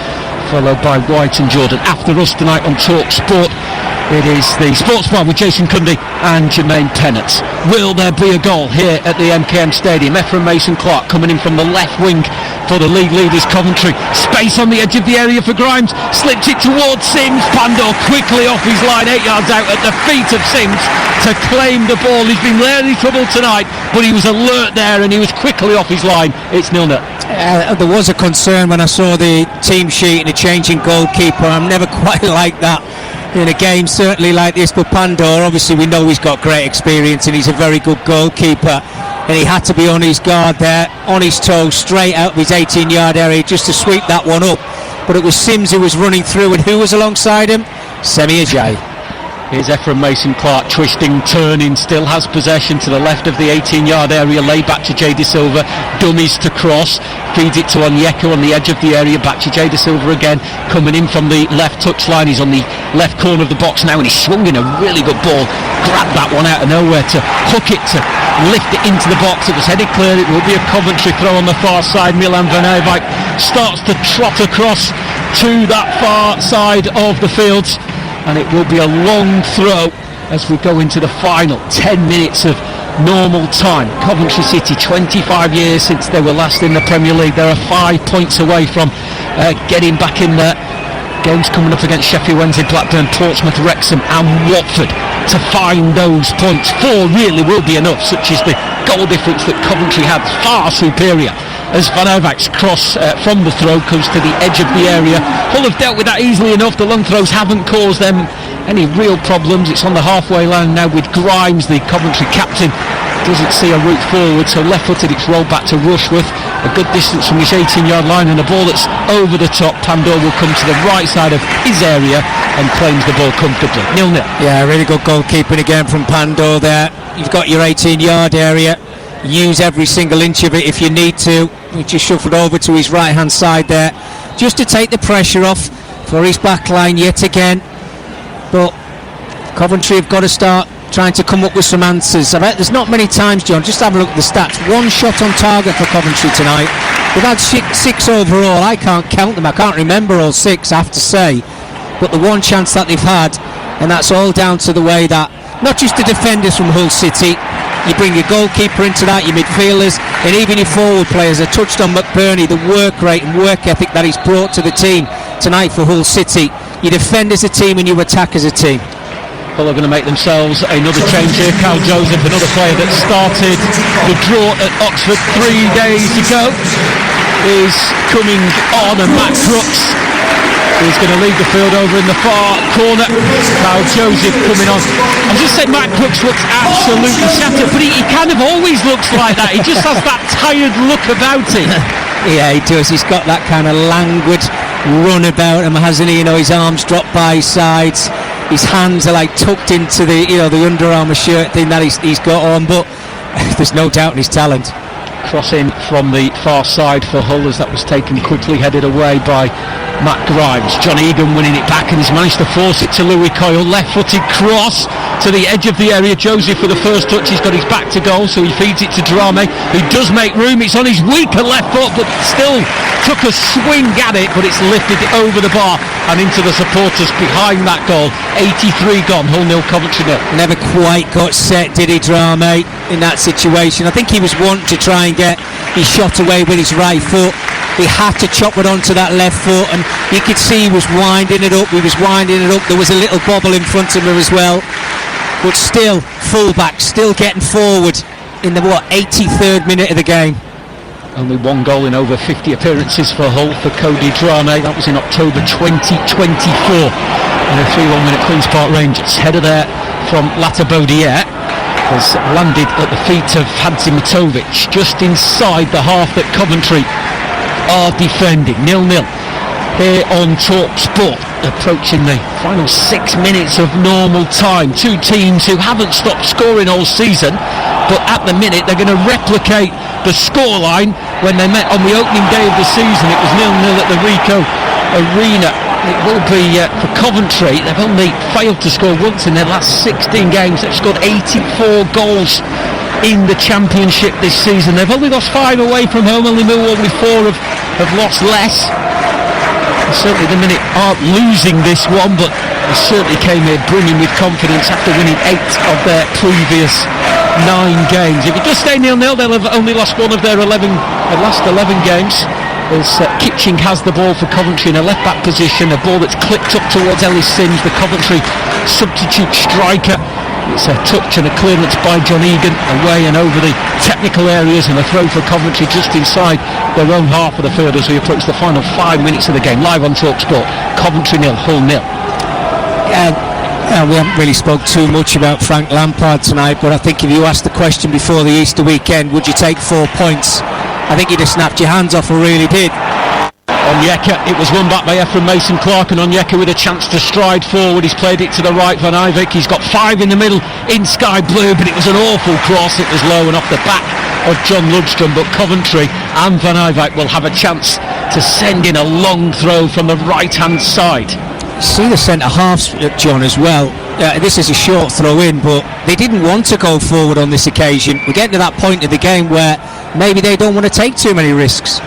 followed by White and Jordan. After us tonight on TalkSport, it is the Sports Bar with Jason Cundy and Jermaine Pennant. Will there be a goal here at the MKM Stadium? Ephraim Mason-Clark coming in from the left wing for the league leaders Coventry. Space on the edge of the area for Grimes. Slipped it towards Sims. Pandor quickly off his line, 8 yards out at the feet of Sims to claim the ball. He's been rarely troubled tonight, but he was alert there and he was quickly off his line. It's 0-0. There was a concern when I saw the team sheet and a changing goalkeeper. I'm never quite like that in a game certainly like this, but Pandor, obviously we know he's got great experience and he's a very good goalkeeper, and he had to be on his guard there, on his toes, straight out of his 18-yard area just to sweep that one up. But it was Sims who was running through, and who was alongside him? Semi Ajayi. Here's Ephraim Mason-Clark, twisting, turning, still has possession to the left of the 18-yard area, lay back to Jay De Silva, dummies to cross, feeds it to Onyeka on the edge of the area, back to Jay De Silva again, coming in from the left touchline. He's on the left corner of the box now, and he's swung in a really good ball, grabbed that one out of nowhere to hook it, to lift it into the box. It was headed clear. It will be a Coventry throw on the far side. Milan Van Eyck starts to trot across to that far side of the field, and it will be a long throw as we go into the final 10 minutes of normal time. Coventry City, 25 years since they were last in the Premier League. They are 5 points away from getting back in there. Games coming up against Sheffield Wednesday, Blackburn, Portsmouth, Wrexham and Watford to find those points. 4 really will be enough, such as the goal difference that Coventry had, far superior. As Van Eyck's cross from the throw comes to the edge of the area. Hull have dealt with that easily enough. The long throws haven't caused them any real problems. It's on the halfway line now with Grimes, the Coventry captain. Doesn't see a route forward, so left-footed, it's rolled back to Rushworth. A good distance from his 18-yard line, and a ball that's over the top. Pandor will come to the right side of his area and claims the ball comfortably. 0-0. Yeah, really good goalkeeping again from Pandor there. You've got your 18-yard area. Use every single inch of it if you need to. He just shuffled over to his right hand side there just to take the pressure off for his back line yet again. But Coventry have got to start trying to come up with some answers. I bet there's not many times, John, just have a look at the stats. 1 shot on target for Coventry tonight. They've had 6 overall. I can't count them, I can't remember all 6, I have to say, but the 1 chance that they've had, and that's all down to the way that not just the defenders from Hull City, you bring your goalkeeper into that, your midfielders, and even your forward players. I touched on McBurney, the work rate and work ethic that he's brought to the team tonight for Hull City. You defend as a team and you attack as a team. Hull are going to make themselves another change here. Cal Joseph, another player that started the draw at Oxford 3 days ago, is coming on, and Matt Crooks He's going to lead the field over in the far corner. Now Joseph coming on. I was just saying Matt Crooks looks absolutely shattered, but he kind of always looks like that. He just has that tired look about him. Yeah, he does. He's got that kind of languid run about him, hasn't he? You know, his arms dropped by his sides. His hands are like tucked into the, you know, the Under Armour shirt thing that he's got on. But there's no doubt in his talent. Crossing from the far side for Hull as that was taken quickly, headed away by Matt Grimes. John Egan winning it back and has managed to force it to Louis Coyle. Left-footed cross to the edge of the area. Joseph for the first touch. He's got his back to goal, so he feeds it to Drame, who does make room. It's on his weaker left foot, but still took a swing at it, but it's lifted over the bar and into the supporters behind that goal. 83 gone, Hull 0, Coventry 0. Never quite got set, did he, Drame, in that situation? I think he was wanting to try and get his shot away with his right foot. He had to chop it onto that left foot, and you could see he was winding it up. There was a little bobble in front of him as well, but still full-back, still getting forward in the 83rd minute of the game. Only one goal in over 50 appearances for Hull for Cody Drame. That was in October 2024 in a 3-1 win at Queen's Park Rangers. Header there from Latabodier has landed at the feet of Hadzi Matovic, just inside the half that Coventry are defending. 0-0 here on Talk Sport, approaching the final 6 minutes of normal time. Two teams who haven't stopped scoring all season, but at the minute they're going to replicate the scoreline when they met on the opening day of the season. It was 0-0 at the Ricoh Arena. It will be for Coventry. They've only failed to score once in their last 16 games. They've scored 84 goals in the Championship this season. They've only lost 5 away from home. Only Millwall with 4 have lost less. And certainly the minute aren't losing this one, but they certainly came here brimming with confidence after winning 8 of their previous 9 games. If it does stay 0-0, they'll have only lost 1 of their last 11 games. As Kitching has the ball for Coventry in a left-back position, a ball that's clipped up towards Ellis Sims, the Coventry substitute striker. It's a touch and a clearance by John Egan away and over the technical areas, and a throw for Coventry just inside their own half of the field as we approach the final 5 minutes of the game. Live on TalkSport, Coventry 0, Hull 0. We haven't really spoke too much about Frank Lampard tonight, but I think if you asked the question before the Easter weekend, would you take 4 points? I think you'd have snapped your hands off. I really did. Onyeka, it was won back by Ephraim Mason-Clark, and Onyeka with a chance to stride forward. He's played it to the right, Van Ivik. He's got 5 in the middle in sky blue, but it was an awful cross. It was low and off the back of John Ludstrom, but Coventry and Van Ivik will have a chance to send in a long throw from the right-hand side. See the centre-halves, John, as well. This is a short throw in, but they didn't want to go forward on this occasion. We're getting to that point of the game where maybe they don't want to take too many risks.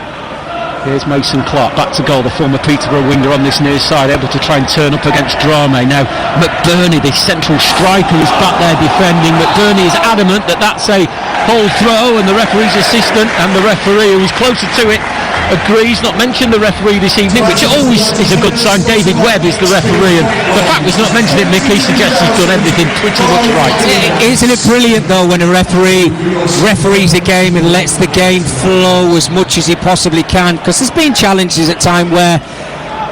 Here's Mason-Clark back to goal, the former Peterborough winger on this near side, able to try and turn up against Drame. Now McBurney, the central striker, is back there defending. McBurney is adamant that that's a Hull throw, and the referee's assistant and the referee, who's closer to it, agrees. Not mentioned the referee this evening, which always is a good sign. David Webb is the referee, and the fact was not mentioned it, Mickey, suggests he's done everything pretty much right. Isn't it brilliant though when a referee referees a game and lets the game flow as much as he possibly can? Because there's been challenges at time where,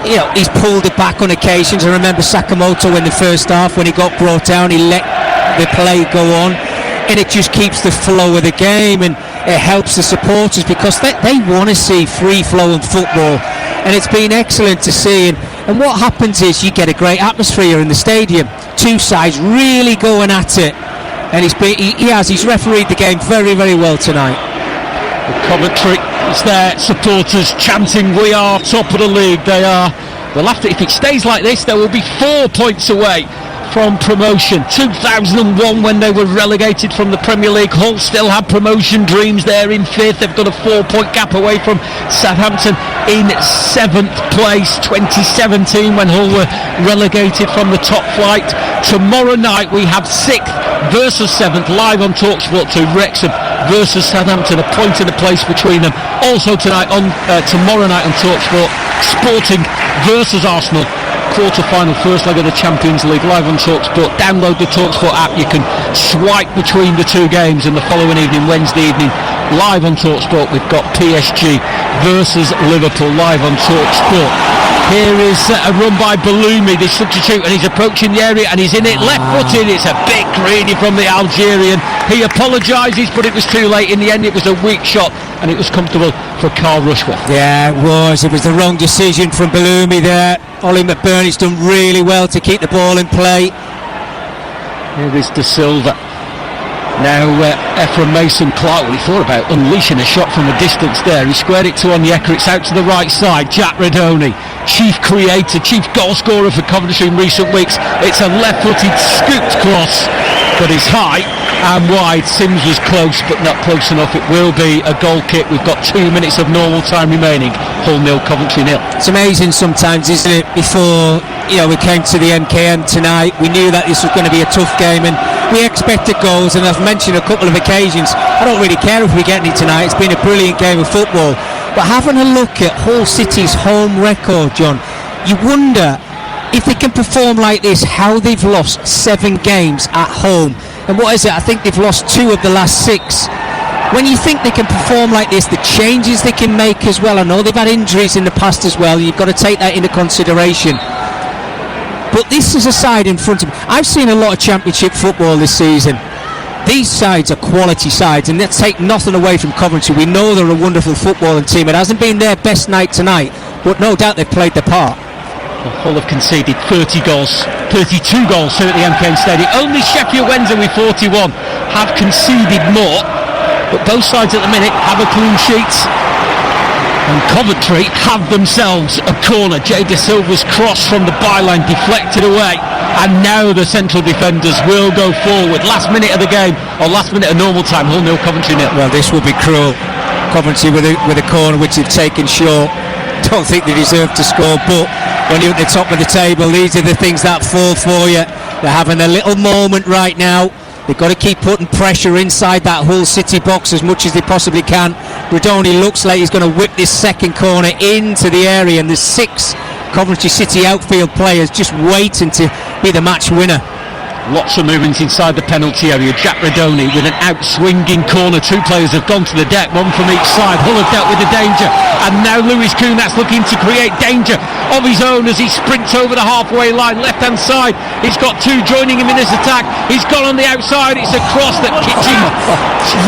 you know, he's pulled it back on occasions. I remember Sakamoto in the first half when he got brought down, he let the play go on, and it just keeps the flow of the game, and it helps the supporters because they want to see free-flowing football, and it's been excellent to see. And what happens is you get a great atmosphere in the stadium. Two sides really going at it, and he's refereed the game very, very well tonight. The Coventry, it's their supporters chanting, "We are top of the league." They are. They'll have to, if it stays like this, they will be 4 points away from promotion. 2001 when they were relegated from the Premier League, Hull still had promotion dreams there in 5th. They've got a 4-point gap away from Southampton in 7th place. 2017 when Hull were relegated from the top flight. Tomorrow night we have 6th versus 7th live on TalkSport 2. Wrexham versus Southampton, a point in the place between them. Also tonight on tomorrow night on TalkSport, Sporting versus Arsenal, quarter-final first leg of the Champions League, live on TalkSport. Download the TalkSport app. You can swipe between the 2 games, and the following evening, Wednesday evening, live on TalkSport, we've got PSG versus Liverpool live on TalkSport. Here is a run by Baloumi, the substitute, and he's approaching the area and he's in it left-footed. It's a bit greedy from the Algerian. He apologises, but it was too late. In the end, it was a weak shot and it was comfortable for Carl Rushworth. Yeah, it was. It was the wrong decision from Baloumi there. Ollie McBurney's done really well to keep the ball in play. Here is De Silva. Now Ephraim Mason-Clark, well, he thought about unleashing a shot from a distance there. He squared it to Onyeka. It's out to the right side. Jack Redoni, chief creator, chief goal scorer for Coventry in recent weeks. It's a left-footed scooped cross, but it's high and wide. Sims was close, but not close enough. It will be a goal kick. We've got 2 minutes of normal time remaining. Hull 0, Coventry 0. It's amazing sometimes, isn't it? Before we came to the MKM tonight, we knew that this was going to be a tough game, and we expected goals. And I've mentioned a couple of occasions, I don't really care if we get any tonight. It's been a brilliant game of football. But having a look at Hull City's home record, John, you wonder if they can perform like this, how they've lost 7 games at home. And what is it? I think they've lost 2 of the last 6. When you think they can perform like this, the changes they can make as well. I know they've had injuries in the past as well. You've got to take that into consideration. But this is a side in front of them. I've seen a lot of Championship football this season. These sides are quality sides, and let's take nothing away from Coventry. We know they're a wonderful footballing team. It hasn't been their best night tonight, but no doubt they've played their part. Well, Hull have conceded 32 goals here at the MKM Stadium. Only Sheffield Wednesday with 41 have conceded more, but both sides at the minute have a clean sheet. And Coventry have themselves a corner. Jay De Silva's cross from the byline deflected away, and now the central defenders will go forward. Last minute of the game, or last minute of normal time, Hull 0, Coventry 0. Well, this will be cruel. Coventry with a corner which they've taken short. Don't think they deserve to score, but when you're at the top of the table, these are the things that fall for you. They're having a little moment right now. They've got to keep putting pressure inside that Hull City box as much as they possibly can. Redoni looks like he's going to whip this second corner into the area, and there's 6 Coventry City outfield players just waiting to be the match winner. Lots of movements inside the penalty area. Jack Redoni with an out-swinging corner. 2 players have gone to the deck, 1 from each side. Hull have dealt with the danger, and now Lewis Kunatz looking to create danger of his own as he sprints over the halfway line, left-hand side. He's got 2 joining him in this attack. He's gone on the outside. It's a cross that kicks him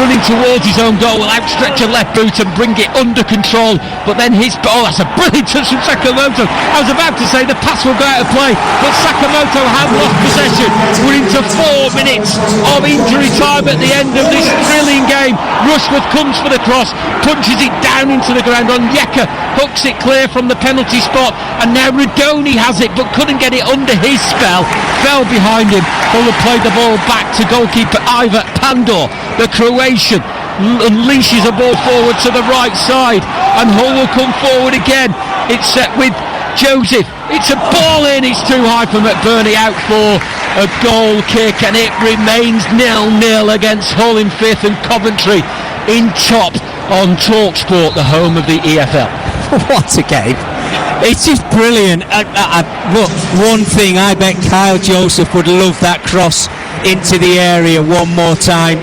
running towards his own goal. Will outstretch a left boot and bring it under control, but then that's a brilliant touch from Sakamoto. I was about to say the pass will go out of play, but Sakamoto had lost possession. We're into 4 minutes of injury time at the end of this thrilling game. Rushworth comes for the cross, punches it down into the ground. Onyeka hooks it clear from the penalty spot, and now Redoni has it but couldn't get it under his spell, fell behind him. Hull have played the ball back to goalkeeper Ivar Pandor. The Croatian unleashes a ball forward to the right side, and Hull will come forward again. It's set with Joseph. It's a ball in. It's too high for McBurney, out for a goal kick, and it remains 0-0 against Hull in 5th and Coventry in top on TalkSport, the home of the EFL. What a game. It's just brilliant. Look, one thing, I bet Kyle Joseph would love that cross into the area one more time.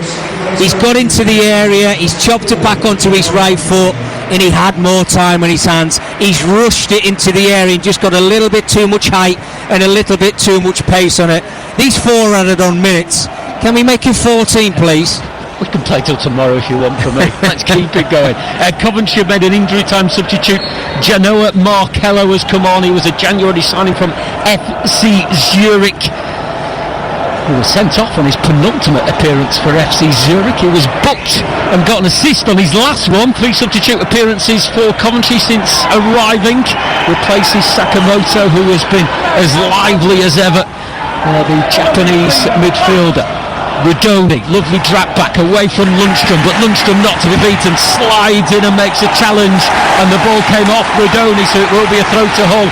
He's got into the area, he's chopped it back onto his right foot, and he had more time on his hands. He's rushed it into the area and just got a little bit too much height and a little bit too much pace on it. These 4 added on minutes. Can we make it 14, please? We can play till tomorrow if you want from me. Let's keep it going. Coventry have made an injury time substitute. Genoa Markello has come on. He was a January signing from FC Zurich. He was sent off on his penultimate appearance for FC Zurich. He was booked and got an assist on his last one. 3 substitute appearances for Coventry since arriving. Replaces Sakamoto, who has been as lively as ever. The Japanese midfielder. Redoni, lovely drag back away from Lundstrom, but Lundstrom not to be beaten, slides in and makes a challenge, and the ball came off Redoni, so it will be a throw to Hull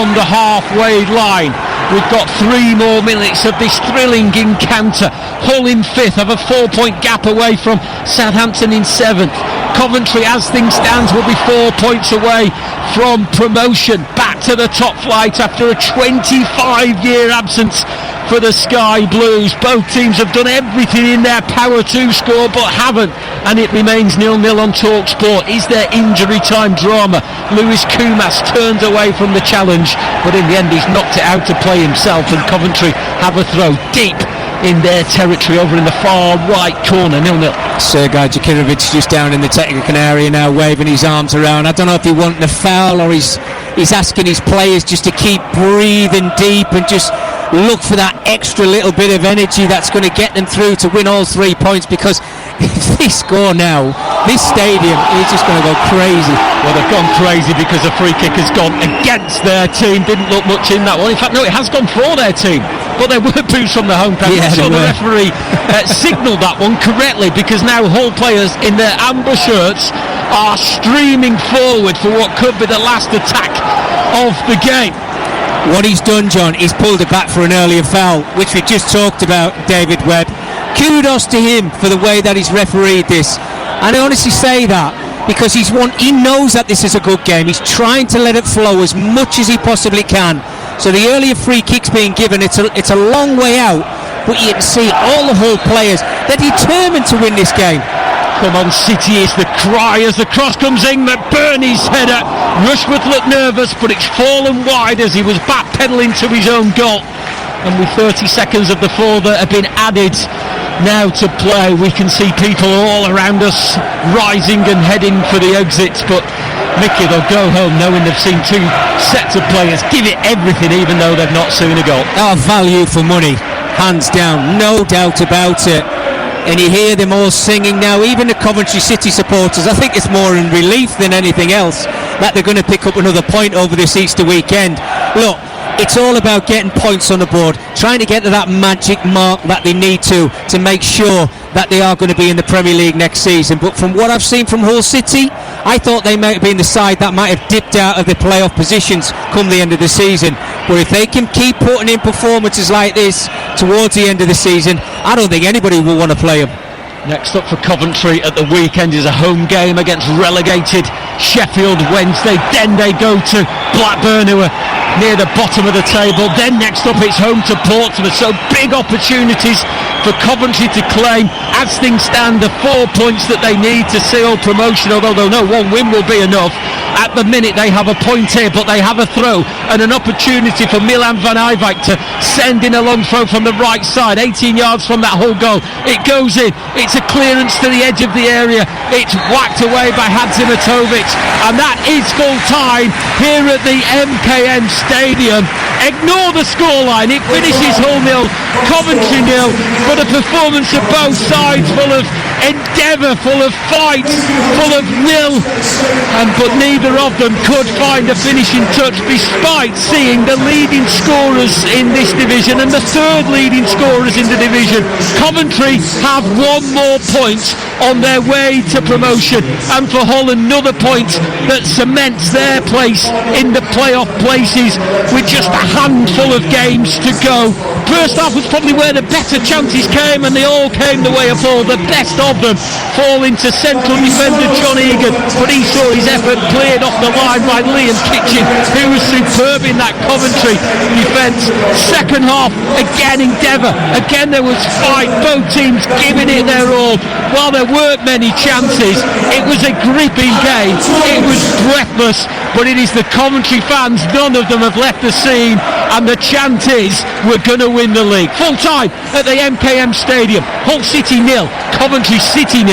on the halfway line. We've got 3 more minutes of this thrilling encounter. Hull in 5th, have a 4-point gap away from Southampton in 7th. Coventry, as things stands, will be 4 points away from promotion back to the top flight after a 25-year absence for the Sky Blues. Both teams have done everything in their power to score but haven't, and it remains 0-0 on TalkSport. Is there injury time drama? Lewis Kumas turns away from the challenge, but in the end he's knocked it out to play himself, and Coventry have a throw deep in their territory over in the far right corner. 0-0. Sergei Jakirovic just down in the technical area now, waving his arms around. I don't know if he wants the foul or he's asking his players just to keep breathing deep and just look for that extra little bit of energy that's going to get them through to win all 3 points, because if they score now, this stadium is just going to go crazy. Well, they've gone crazy because the free kick has gone against their team. Didn't look much in that one. In fact, no, it has gone for their team, but there were boos from the home crowd. Yeah, so the referee signalled that one correctly, because now Hull players in their amber shirts are streaming forward for what could be the last attack of the game. What he's done, John, he's pulled it back for an earlier foul, which we just talked about, David Webb. Kudos to him for the way that he's refereed this. And I honestly say that because he knows that this is a good game. He's trying to let it flow as much as he possibly can. So the earlier free kick's being given, it's a long way out, but you can see all the Hull players, they're determined to win this game. Come on, City is the cry as the cross comes in. McBurney's header. Rushworth looked nervous, but it's fallen wide as he was backpedaling to his own goal. And with 30 seconds of the four that have been added now to play, we can see people all around us rising and heading for the exits. But Mickey, they'll go home knowing they've seen two sets of players give it everything, even though they've not seen a goal. Our value for money, hands down, no doubt about it. And you hear them all singing now, even the Coventry City supporters. I think it's more in relief than anything else that they're going to pick up another point over this Easter weekend. Look, it's all about getting points on the board, trying to get to that magic mark that they need to make sure that they are going to be in the Premier League next season. But from what I've seen from Hull City, I thought they might have been the side that might have dipped out of the playoff positions come the end of the season. But if they can keep putting in performances like this towards the end of the season, I don't think anybody will want to play them. Next up for Coventry at the weekend is a home game against relegated Sheffield Wednesday. Then they go to Blackburn, who are near the bottom of the table. Then next up it's home to Portsmouth. So big opportunities for Coventry to claim, as things stand, the 4 points that they need to seal promotion, although they'll know one win will be enough. At the minute they have a point here, but they have a throw and an opportunity for Milan van Ijvac to send in a long throw from the right side, 18 yards from that Hull goal. It goes in, it's a clearance to the edge of the area, it's whacked away by Hadzimatovic, and that is full time here at the MKM Stadium. Ignore the scoreline, it finishes Hull 0, Coventry 0, but a performance of both sides full of endeavour, full of fight, full of will, but neither of them could find a finishing touch, despite seeing the leading scorers in this division and the third leading scorers in the division. Coventry have one more point on their way to promotion, and for Hull another point that cements their place in the playoff places with just a handful of games to go. First half was probably where the better chances came, and they all came the way of Hull. The best of them falling to central defender John Egan, but he saw his effort cleared off the line by Liam Kitchen, who was superb in that Coventry defence. Second half, again endeavour, again there was fight, both teams giving it their all. While there weren't many chances, it was a gripping game, it was breathless, but it is the Coventry fans, none of them have left the scene, and the chant is, we're going to win the league. Full time at the MKM Stadium, Hull City 0, Coventry City 0.